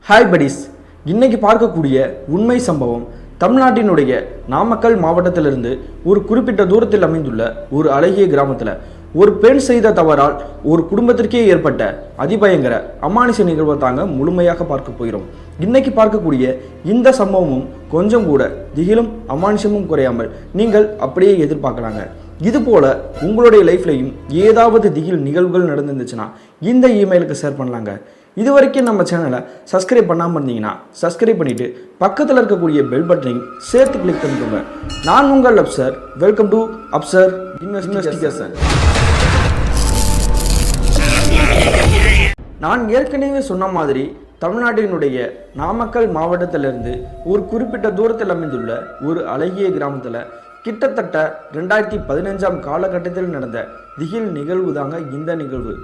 Hi buddies, இன்னைக்கு பார்க்கக்கூடிய உண்மை சம்பவம் தமிழ்நாட்டினுடைய நாமக்கல் மாவட்டத்திலிருந்து ஒரு குறிப்பிட்ட தூரத்தில் அமைந்துள்ள ஒரு அழகிய கிராமத்தில் ஒரு பெண் செய்த தவறால் ஒரு குடும்பத்திற்கே ஏற்பட்ட அதிபயங்கர அமானுஷ நிகழ்வை தாங்க முழுமையாக பார்க்க போகிறோம். இன்னைக்கு பார்க்கக்கூடிய இந்த சம்பவமும் கொஞ்சம் கூட திகிலும் அமானுஷமும் குறையாமல் நீங்கள் அப்படியே எதிர்பார்க்கலாங்க. இது போல உங்களுடைய லைஃப்லையும் ஏதாவது திகில் நிகழ்வுகள் நடந்துருந்துச்சுன்னா இந்த இமெயிலுக்கு ஷேர் பண்ணலாங்க. இது வரைக்கும் நம்ம சேனலை சப்ஸ்கிரைப் பண்ணாமல் இருந்தீங்கன்னா சப்ஸ்கிரைப் பண்ணிவிட்டு பக்கத்தில் இருக்கக்கூடிய பெல் பட்டனையும் சேர்த்து கிளிக் பண்ணிக்கோங்க. நான் உங்கள் Afsar. Welcome to Afsar investigation. நான் ஏற்கனவே சொன்ன மாதிரி தமிழ்நாட்டினுடைய நாமக்கல் மாவட்டத்திலிருந்து ஒரு குறிப்பிட்ட தூரத்தில் அமைந்துள்ள ஒரு அழகிய கிராமத்தில் கிட்டத்தட்ட 2015 காலகட்டத்தில் நடந்த திகில் நிகழ்வு தாங்க இந்த நிகழ்வு.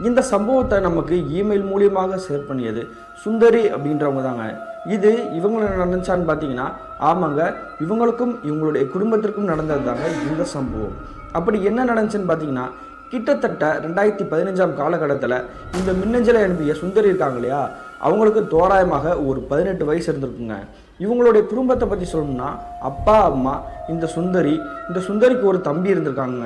இந்த சம்பவத்தை நமக்கு இமெயில் மூலியமாக ஷேர் பண்ணியது சுந்தரி அப்படின்றவங்க தாங்க. இது இவங்களை நடந்துச்சான்னு பார்த்தீங்கன்னா ஆமாங்க, இவங்களுக்கும் இவங்களுடைய குடும்பத்திற்கும் நடந்தது தாங்க இந்த சம்பவம். அப்படி என்ன நடந்துச்சுன்னு பார்த்தீங்கன்னா, கிட்டத்தட்ட 2015 காலகட்டத்தில் இந்த மின்னஞ்சலை அனுப்பிய சுந்தரி இருக்காங்க இல்லையா, அவங்களுக்கு தோராயமாக ஒரு 18 வயசு இருந்திருக்குங்க. இவங்களுடைய குடும்பத்தை பற்றி சொல்லணும்னா அப்பா அம்மா, இந்த சுந்தரிக்கு ஒரு தம்பி இருந்திருக்காங்க.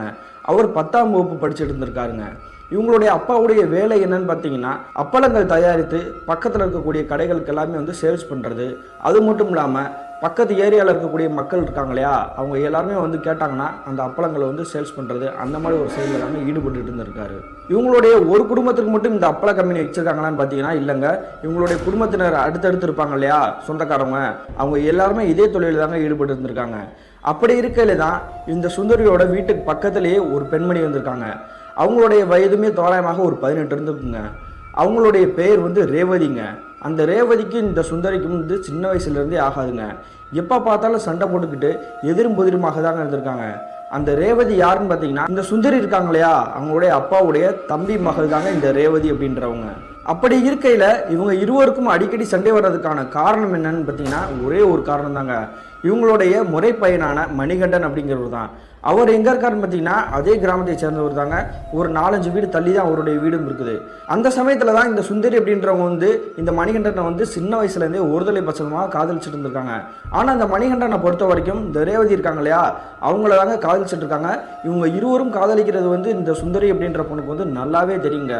அவர் 10ஆம் வகுப்பு படிச்சுட்டு இருந்திருக்காருங்க. இவங்களுடைய அப்பாவுடைய வேலை என்னன்னு பார்த்தீங்கன்னா, அப்பளங்கள் தயாரித்து பக்கத்தில் இருக்கக்கூடிய கடைகளுக்கு எல்லாமே சேல்ஸ் பண்ணுறது. அது மட்டும் இல்லாமல் பக்கத்து ஏரியாவில் இருக்கக்கூடிய மக்கள் இருக்காங்க இல்லையா, அவங்க எல்லாருமே கேட்டாங்கன்னா அந்த அப்பளங்களை சேல்ஸ் பண்ணுறது, அந்த மாதிரி ஒரு செயலில் எல்லாமே ஈடுபட்டு இருந்திருக்காரு. இவங்களுடைய ஒரு குடும்பத்துக்கு மட்டும் இந்த அப்பள கம்பெனி வச்சிருக்காங்களான்னு பார்த்தீங்கன்னா இல்லைங்க. இவங்களுடைய குடும்பத்தினர் அடுத்தடுத்து இருப்பாங்க இல்லையா, சொந்தக்காரங்க, அவங்க எல்லாருமே இதே தொழில் தாங்க ஈடுபட்டு இருந்திருக்காங்க. அப்படி இருக்கையில தான் இந்த சுந்தரியோட வீட்டுக்கு பக்கத்திலேயே ஒரு பெண்மணி வந்திருக்காங்க. அவங்களுடைய வயதுமே தோராயமாக ஒரு 18 இருந்துக்குங்க. அவங்களுடைய பெயர் ரேவதிங்க. அந்த ரேவதிக்கு இந்த சுந்தரிக்கும் சின்ன வயசுலேருந்தே ஆகாதுங்க. எப்போ பார்த்தாலும் சண்டை போட்டுக்கிட்டு எதிரும் புதிருமாக தாங்க இருந்திருக்காங்க. அந்த ரேவதி யாருன்னு பார்த்தீங்கன்னா, இந்த சுந்தரி இருக்காங்க இல்லையா, அவங்களுடைய அப்பாவுடைய தம்பி மகள் தாங்க இந்த ரேவதி அப்படின்றவங்க. அப்படி இருக்கையில் இவங்க இருவருக்கும் அடிக்கடி சண்டை வர்றதுக்கான காரணம் என்னன்னு பார்த்தீங்கன்னா, ஒரே ஒரு காரணம் தாங்க. இவங்களுடைய முறை பையனான மணிகண்டன் அப்படிங்கிறவர் தான். அவர் எங்கே இருக்காருன்னு பார்த்தீங்கன்னா, அதே கிராமத்தை சேர்ந்தவர் தாங்க. ஒரு 4-5 வீடு தள்ளி தான் அவருடைய வீடும் இருக்குது. அந்த சமயத்தில் தான் இந்த சுந்தரி அப்படின்றவங்க இந்த மணிகண்டனை சின்ன வயசுலேருந்தே ஒருதலை பட்சமாக காதலிச்சுட்டு இருந்திருக்காங்க. ஆனால் அந்த மணிகண்டனை பொறுத்த வரைக்கும் இந்த ரேவதி இருக்காங்க இல்லையா, அவங்கள தாங்க காதலிச்சுட்டு இருக்காங்க. இவங்க இருவரும் காதலிக்கிறது இந்த சுந்தரி அப்படின்ற பொண்ணுக்கு நல்லாவே தெரியுங்க.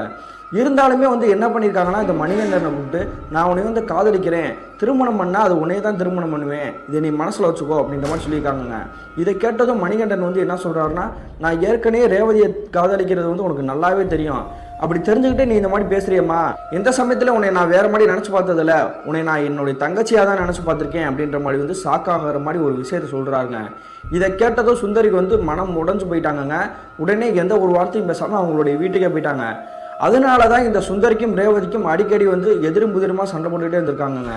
இருந்தாலுமே என்ன பண்ணியிருக்காங்கன்னா, இந்த மணிகண்டனை கூப்பிட்டு நான் உன்னை காதலிக்கிறேன், திருமணம் பண்ணால் அது உன்னையே தான் திருமணம் பண்ணுவேன், இதை நீ மனசில் வச்சுக்கோ அப்படின்ற மாதிரி சொல்லியிருக்காங்க. இதை கேட்டதும் மணிகண்டன் என்ன சொல்கிறாருன்னா, நான் ஏற்கனவே ரேவதியை காதலிக்கிறது உனக்கு நல்லாவே தெரியும், அப்படி தெரிஞ்சுக்கிட்டே நீ இந்த மாதிரி பேசுறியம்மா, எந்த சமயத்தில் உன்னை நான் வேறு மாதிரி நினச்சி பார்த்ததில்ல, உன்னை நான் என்னுடைய தங்கச்சியாக தான் நினச்சி பார்த்துருக்கேன் அப்படின்ற மாதிரி ஷாக்காகிற மாதிரி ஒரு விஷயத்தை சொல்கிறாருங்க. இதை கேட்டதும் சுந்தரிக்கு மனம் உடைஞ்சு போயிட்டாங்கங்க. உடனே எந்த ஒரு வார்த்தையும் பேசாமல் அவங்களுடைய வீட்டுக்கே போயிட்டாங்க. அதனால தான் இந்த சுந்தரிக்கும் ரேவதிக்கும் அடிக்கடி எதிரும் புதிருமா சண்டை போட்டுக்கிட்டே இருந்திருக்காங்கங்க.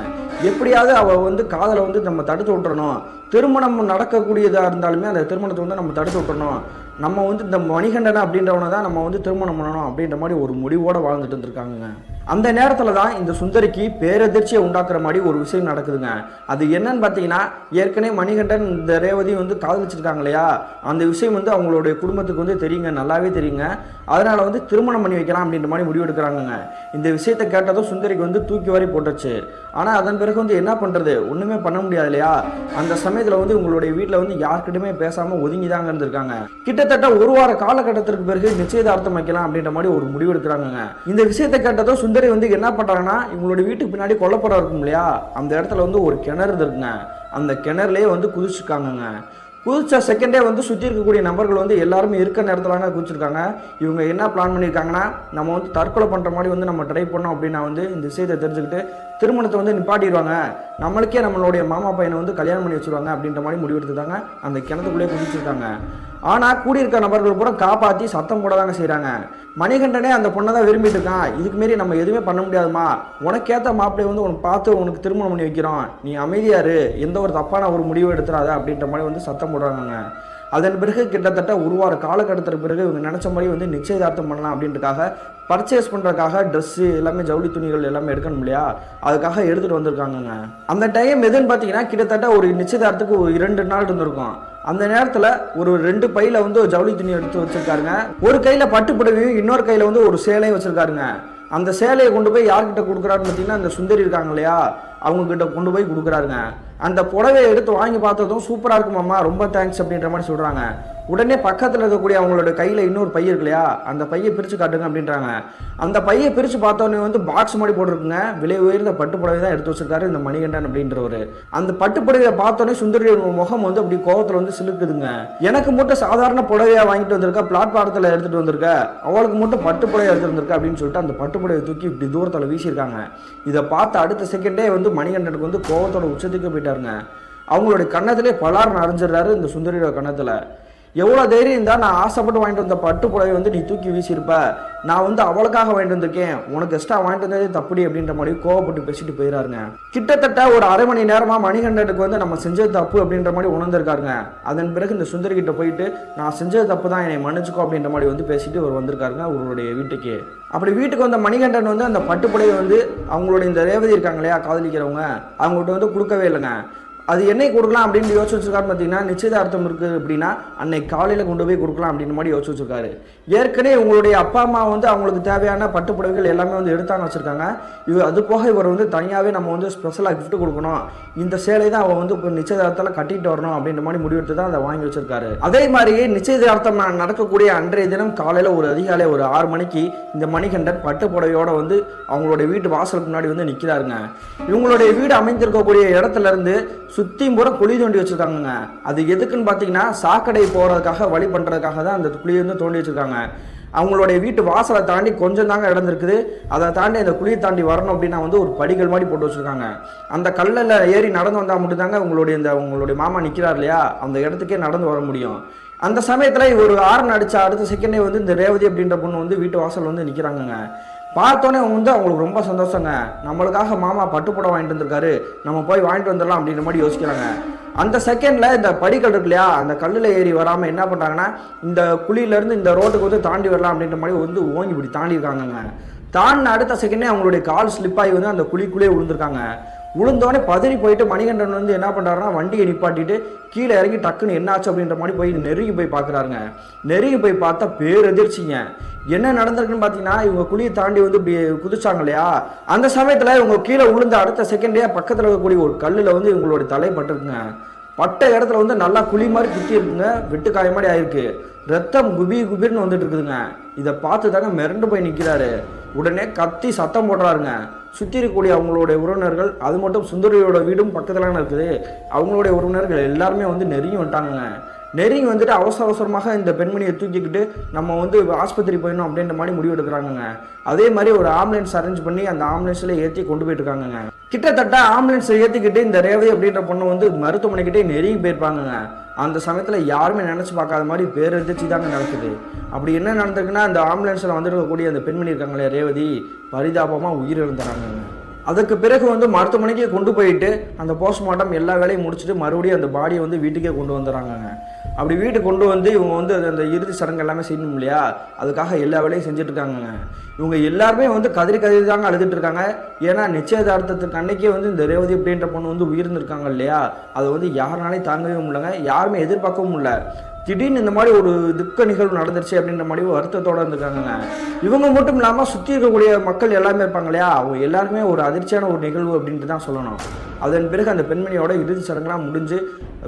எப்படியாவது அவள் காதலை நம்ம தடுத்து விட்டுறணும், திருமணம் நடக்கக்கூடியதாக இருந்தாலுமே அந்த திருமணத்தை நம்ம தடுத்து விட்டுறணும், நம்ம இந்த மணிகண்டனை அப்படின்றவனை தான் நம்ம திருமணம் பண்ணணும் அப்படின்ற மாதிரி ஒரு முடிவோடு வாழ்ந்துட்டு இருந்திருக்காங்க. அந்த நேரத்தில் தான் இந்த சுந்தரிக்கு பேரதிர்ச்சியை உண்டாக்குற மாதிரி ஒரு விஷயம் நடக்குதுங்க. அது என்னன்னு பார்த்தீங்கன்னா, ஏற்கனவே மணிகண்டன் இந்த ரேவதி காதலிச்சிருக்காங்க இல்லையா, அந்த விஷயம் அவங்களுடைய குடும்பத்துக்கு தெரியுங்க, நல்லாவே தெரியுங்க. அதனால் திருமணம் பண்ணி வைக்கலாம் அப்படின்ற மாதிரி முடிவெடுக்கிறாங்க. இந்த விஷயத்தை கேட்டதும் சுந்தரிக்கு தூக்கி வாரி போட்டுச்சு. ஆனால் அதன் பிறகு என்ன பண்ணுறது, ஒன்றுமே பண்ண முடியாது இல்லையா. அந்த சமயத்தில் உங்களுடைய வீட்டில் யார்கிட்டயுமே பேசாமல் ஒதுங்கி தாங்க இருந்திருக்காங்க. கிட்டத்தட்ட ஒரு வார காலகட்டத்திற்கு பிறகு நிச்சயதார்த்தம் வைக்கலாம் அப்படின்ற மாதிரி ஒரு முடிவு எடுக்கிறாங்க. இந்த விஷயத்தை கேட்டதும் சுந்தரி என்ன பண்றாங்கன்னா, இவங்களுடைய வீட்டுக்கு பின்னாடி கொல்லப்புறம் இருக்கும் இல்லையா, அந்த இடத்துல ஒரு கிணறு இருக்குங்க. அந்த கிணறுலேயே குதிச்சிருக்காங்க. குதிச்ச செகண்டே சுற்றி இருக்கக்கூடிய நபர்கள் எல்லாருமே இருக்க நேரத்தில் குதிச்சிருக்காங்க. இவங்க என்ன பிளான் பண்ணியிருக்காங்கன்னா, நம்ம தற்கொலை பண்ணுற மாதிரி நம்ம ட்ரை பண்ணோம் அப்படின்னா இந்த விஷயத்தை தெரிஞ்சுக்கிட்டு திருமணத்தை நிப்பாட்டிடுவாங்க, நம்மளுக்கே நம்மளுடைய மாமா பையனை கல்யாணம் பண்ணி வச்சுருவாங்க அப்படின்ற மாதிரி முடிவெடுத்துட்டாங்க. அந்த கிணத்துக்குள்ளேயே குதிச்சிருக்காங்க. ஆனால் கூடியிருக்க நபர்கள் கூட காப்பாற்றி சத்தம் போட தாங்க செய்கிறாங்க. மணிகண்டனே அந்த பொண்ணை தான் விரும்பிட்டு இருக்கான், இதுக்கு மாரி நம்ம எதுவுமே பண்ண முடியாதுமா, உனக்கேற்ற மாப்பிள்ளை உனக்கு பார்த்து உனக்கு திருமணம் பண்ணி வைக்கிறோம், நீ அமைதியாரு, எந்த ஒரு தப்பான ஒரு முடிவு எடுத்துடாத அப்படின்ற மாதிரி சத்தம் போடுறாங்க. அதன் பிறகு கிட்டத்தட்ட ஒரு வார காலகட்டத்திற்கு பிறகு இவங்க நினச்ச மாதிரி நிச்சயதார்த்தம் பண்ணலாம் அப்படின்றதுக்காக பர்ச்சேஸ் பண்ணுறதுக்காக ட்ரெஸ்ஸு எல்லாமே ஜவுளி துணிகள் எல்லாமே எடுக்கணும் இல்லையா, அதுக்காக எடுத்துகிட்டு வந்திருக்காங்கங்க. அந்த டைம் எதுன்னு பார்த்தீங்கன்னா, கிட்டத்தட்ட ஒரு நிச்சயதார்த்தத்துக்கு ஒரு 2 நாள் இருந்திருக்கும். அந்த நேரத்தில் ஒரு 2 பையில் ஜவுளி துணி எடுத்து வச்சுருக்காருங்க. ஒரு கையில் பட்டு புடவையும் இன்னொரு கையில் ஒரு சேலையும் வச்சுருக்காருங்க. அந்த சேலையை கொண்டு போய் யார்கிட்ட கொடுக்குறாருன்னு பார்த்தீங்கன்னா அந்த சுந்தரி இருக்காங்க இல்லையா, அவங்கக்கிட்ட கொண்டு போய் கொடுக்குறாருங்க. அந்த புடவையை எடுத்து வாங்கி பார்த்ததும் சூப்பராக இருக்குமாம்மா, ரொம்ப தேங்க்ஸ் அப்படின்ற மாதிரி சொல்கிறாங்க. உடனே பக்கத்தில் இருக்கக்கூடிய அவங்களோட கையில் இன்னொரு பை இருக்கு இல்லையா, அந்த பையை பிரித்து காட்டுங்க அப்படின்றாங்க. அந்த பையை பிரித்து பார்த்தோன்னே வந்து பாக்ஸ் மாதிரி போட்டிருக்குங்க. விலை உயர்ந்த பட்டு புடவை தான் எடுத்து வச்சிருக்காரு இந்த மணிகண்டன் அப்படின்றவர். அந்த பட்டு புடவையை பார்த்தோன்னே சுந்தரி முகம் வந்து அப்படி கோவத்தில் வந்து சிலுக்குதுங்க. எனக்கு மட்டும் சாதாரண புடவையாக வாங்கிட்டு வந்திருக்கா, பிளாட்பாரத்தில் எடுத்துகிட்டு வந்திருக்க, அவளுக்கு மட்டும் பட்டு புடவை எடுத்துட்டு வந்திருக்கா அப்படின்னு சொல்லிட்டு அந்த பட்டு புடவை தூக்கி இப்படி தூரத்தில் வீசியிருக்காங்க. இதை பார்த்து அடுத்த செகண்டே வந்து மணிகண்டனுக்கு வந்து கோவத்தோட உச்சத்துக்கு போயிட்டாருங்க. அவங்களுடைய கன்னத்திலே பலார்னு அரைஞ்சிடுறாரு இந்த சுந்தரியோட கன்னத்தில். எவ்வளோ தைரியம் இருந்தால் நான் ஆசைப்பட்டு வாங்கிட்டு வந்த பட்டு புடவை வந்து நீ தூக்கி வீசியிருப்ப, நான் வந்து அவளுக்காக வாங்கிட்டு வந்திருக்கேன், உனக்கு எக்ஸ்ட்ரா வாங்கிட்டு வந்ததே தப்புடி அப்படின்ற மாதிரி கோவப்பட்டு பேசிட்டு போயிடாருங்க. கிட்டத்தட்ட ஒரு அரை மணி நேரமாக மணிகண்டனுக்கு வந்து நம்ம செஞ்சது தப்பு அப்படின்ற மாதிரி உணர்ந்திருக்காருங்க. அதன் பிறகு இந்த சுந்தரி கிட்ட போயிட்டு நான் செஞ்சது தப்பு தான், என்னை மன்னிச்சுக்கோ அப்படின்ற மாதிரி வந்து பேசிட்டு அவர் வந்திருக்காருங்க அவருடைய வீட்டுக்கு. அப்படி வீட்டுக்கு வந்த மணிகண்டன் வந்து அந்த பட்டு புடவை வந்து அவங்களுடைய இந்த ரேவதி இருக்காங்க இல்லையா காதலிக்கிறவங்க, அவங்ககிட்ட வந்து கொடுக்கவே இல்லைங்க. அது என்னைக்கு கொடுக்கலாம் அப்படின்னு யோசிச்சு வச்சிருக்காரு பார்த்தீங்கன்னா, நிச்சயதார்த்தம் இருக்குது அப்படின்னா அன்னைக்கு காலையில் கொண்டு போய் கொடுக்கலாம் அப்படின்ற மாதிரி யோசிச்சு வச்சிருக்காரு. ஏற்கனவே உங்களுடைய அப்பா அம்மா வந்து அவங்களுக்கு தேவையான பட்டு புடவைகள் எல்லாமே வந்து எடுத்தாங்க வச்சுருக்காங்க. அது போக இவர் வந்து தனியாகவே நம்ம வந்து ஸ்பெஷலாக கிஃப்ட் கொடுக்கணும், இந்த சேலை தான் அவன் வந்து இப்போ நிச்சயதார்த்தத்தில் கட்டிட்டு வரணும் அப்படின்ற மாதிரி முடிவெடுத்து தான் அதை வாங்கி வச்சிருக்காரு. அதே மாதிரியே நிச்சயதார்த்தம் நடக்கக்கூடிய அன்றைய தினம் காலையில் ஒரு அதிகாலை ஒரு 6 மணிக்கு இந்த மணிகண்டன் பட்டு புடவையோட வந்து அவங்களுடைய வீட்டு வாசலுக்கு முன்னாடி வந்து நிற்கிறாருங்க. இவங்களுடைய வீடு அமைந்திருக்கக்கூடிய இடத்துல இருந்து சுத்தியும் பூரா குழி தோண்டி வச்சிருக்காங்க. அது எதுக்குன்னு பார்த்தீங்கன்னா சாக்கடை போகிறதுக்காக வழி பண்ணுறதுக்காக தான் அந்த குழியை வந்து தோண்டி வச்சிருக்காங்க. அவங்களுடைய வீட்டு வாசலை தாண்டி கொஞ்சம் தாங்க இடம் இருக்குது. அதை தாண்டி அந்த குழியை தாண்டி வரணும் அப்படின்னா வந்து ஒரு படிகள் மாதிரி போட்டு வச்சுருக்காங்க. அந்த கல்லில் ஏறி நடந்து வந்தால் மட்டும்தாங்க உங்களுடைய மாமா நிற்கிறார் இல்லையா, அந்த இடத்துக்கே நடந்து வர முடியும். அந்த சமயத்தில் ஒரு ஆரன் அடித்த அடுத்த செகண்டே வந்து இந்த ரேவதி அப்படின்ற பொண்ணு வந்து வீட்டு வாசல் வந்து நிற்கிறாங்கங்க. பார்த்தோன்னே வந்து அவங்களுக்கு ரொம்ப சந்தோஷங்க. நம்மளுக்காக மாமா பட்டுப்புடவை வாங்கிட்டு வந்திருக்காரு, நம்ம போய் வாங்கிட்டு வந்துடலாம் அப்படின்ற மாதிரி யோசிக்கிறாங்க. அந்த செகண்டில் இந்த படிக்கல் இருக்கு இல்லையா, அந்த கல்லில் ஏறி வராமல் என்ன பண்ணுறாங்கன்னா இந்த குழியிலேருந்து இந்த ரோட்டுக்கு வந்து தாண்டி வரலாம் அப்படின்ற மாதிரி வந்து ஓங்கி இப்படி தாண்டியிருக்காங்கங்க. தாண்டின அடுத்த செகண்டே அவங்களுடைய கால் ஸ்லிப்பாகி வந்து அந்த குழிக்குள்ளே விழுந்திருக்காங்க. விழுந்தோடனே பதறி போயிட்டு மணிகண்டன் வந்து என்ன பண்ணுறாருன்னா வண்டியை நிப்பாட்டிட்டு கீழே இறங்கி டக்குன்னு என்னாச்சு அப்படின்ற மாதிரி போய் நெருங்கி போய் பார்க்குறாருங்க. நெருங்கி போய் பார்த்தா பேரெதிர்ச்சிங்க. என்ன நடந்திருக்குன்னு பார்த்தீங்கன்னா, இவங்க குழியை தாண்டி வந்து இப்படி குதிச்சாங்க இல்லையா, அந்த சமயத்தில் இவங்க கீழே விழுந்த அடுத்த செகண்டே பக்கத்தில் இருக்கக்கூடிய ஒரு கல்லில் வந்து இவங்களோட தலை பட்டிருக்குங்க. பட்ட இடத்துல வந்து நல்லா குழி மாதிரி குத்தி இருக்குங்க, வெட்டுக்காய மாதிரி ஆயிருக்கு. ரத்தம் குபீர்னு வந்துட்டு இருக்குதுங்க. இதை பார்த்து தாங்க மிரண்டு போய் நிற்கிறாரு. உடனே கத்தி சத்தம் போடுறாருங்க. சுற்றி இருக்கக்கூடிய அவங்களுடைய உறவினர்கள், அது மட்டும் சுந்தரியோட வீடும் பக்கத்துலான இருக்குது, அவங்களுடைய உறவினர்கள் எல்லாருமே வந்து நெருங்கி வந்துட்டாங்க. நெருங்கி வந்துட்டு அவசரமாக இந்த பெண்மணியை தூக்கிக்கிட்டு நம்ம வந்து ஆஸ்பத்திரி போயிடணும் அப்படின்ற மாதிரி முடிவு எடுக்கிறாங்கங்க. அதே மாதிரி ஒரு ஆம்புலன்ஸ் அரேஞ்ச் பண்ணி அந்த ஆம்புலன்ஸில் ஏற்றி கொண்டு போயிட்டு இருக்காங்கங்க. கிட்டத்தட்ட ஆம்புலன்ஸை ஏற்றிக்கிட்டு இந்த ரேவதி அப்படின்ற பொண்ணு வந்து மருத்துவமனைக்கிட்டே நெருங்கி போயிருப்பாங்கங்க. அந்த சமயத்தில் யாருமே நினச்சி பார்க்காத மாதிரி பேரெதிர்ச்சி தாங்க நடக்குது. அப்படி என்ன நடந்திருக்குன்னா, அந்த ஆம்புலன்ஸில் வந்துருக்கக்கூடிய அந்த பெண்மணி இருக்காங்களே ரேவதி பரிதாபமாக உயிரிழந்துறாங்க. அதுக்கு பிறகு வந்து மருத்துவமனைக்கு கொண்டு போயிட்டு அந்த போஸ்ட்மார்ட்டம் எல்லா வேலையும் முடிச்சுட்டு மறுபடியும் அந்த பாடியை வந்து வீட்டுக்கே கொண்டு வந்துடுறாங்கங்க. அப்படி வீட்டுக்கு கொண்டு வந்து இவங்க வந்து அந்த இறுதி சடங்கு எல்லாமே செய்யணும் இல்லையா, அதுக்காக எல்லா வேலையும் செஞ்சுட்டு இருக்காங்கங்க. இவங்க எல்லாருமே வந்து கதறி தாங்க அழுதுட்டு இருக்காங்க. ஏன்னா நிச்சயதார்த்தத்துக்கு அன்னைக்கே வந்து இந்த ரேவதி அப்படின்ற பொண்ணு வந்து உயிர்ந்துருக்காங்க இல்லையா, அதை வந்து யாருனாலையும் தாங்கவே முடியலங்க, யாருமே எதிர்பார்க்கவும் இல்லை. திடீர்னு இந்த மாதிரி ஒரு துக்க நிகழ்வு நடந்துருச்சு அப்படின்ற மாதிரி வருத்தத்தோடு இருந்திருக்காங்க. இவங்க மட்டும் இல்லாமல் சுற்றி இருக்கக்கூடிய மக்கள் எல்லாமே இருப்பாங்க இல்லையா, அவங்க எல்லாருமே ஒரு அதிர்ச்சியான ஒரு நிகழ்வு அப்படின்ட்டு தான் சொல்லணும். அதன் பிறகு அந்த பெண்மணியோட இறுதி சடங்குலாம் முடிஞ்சு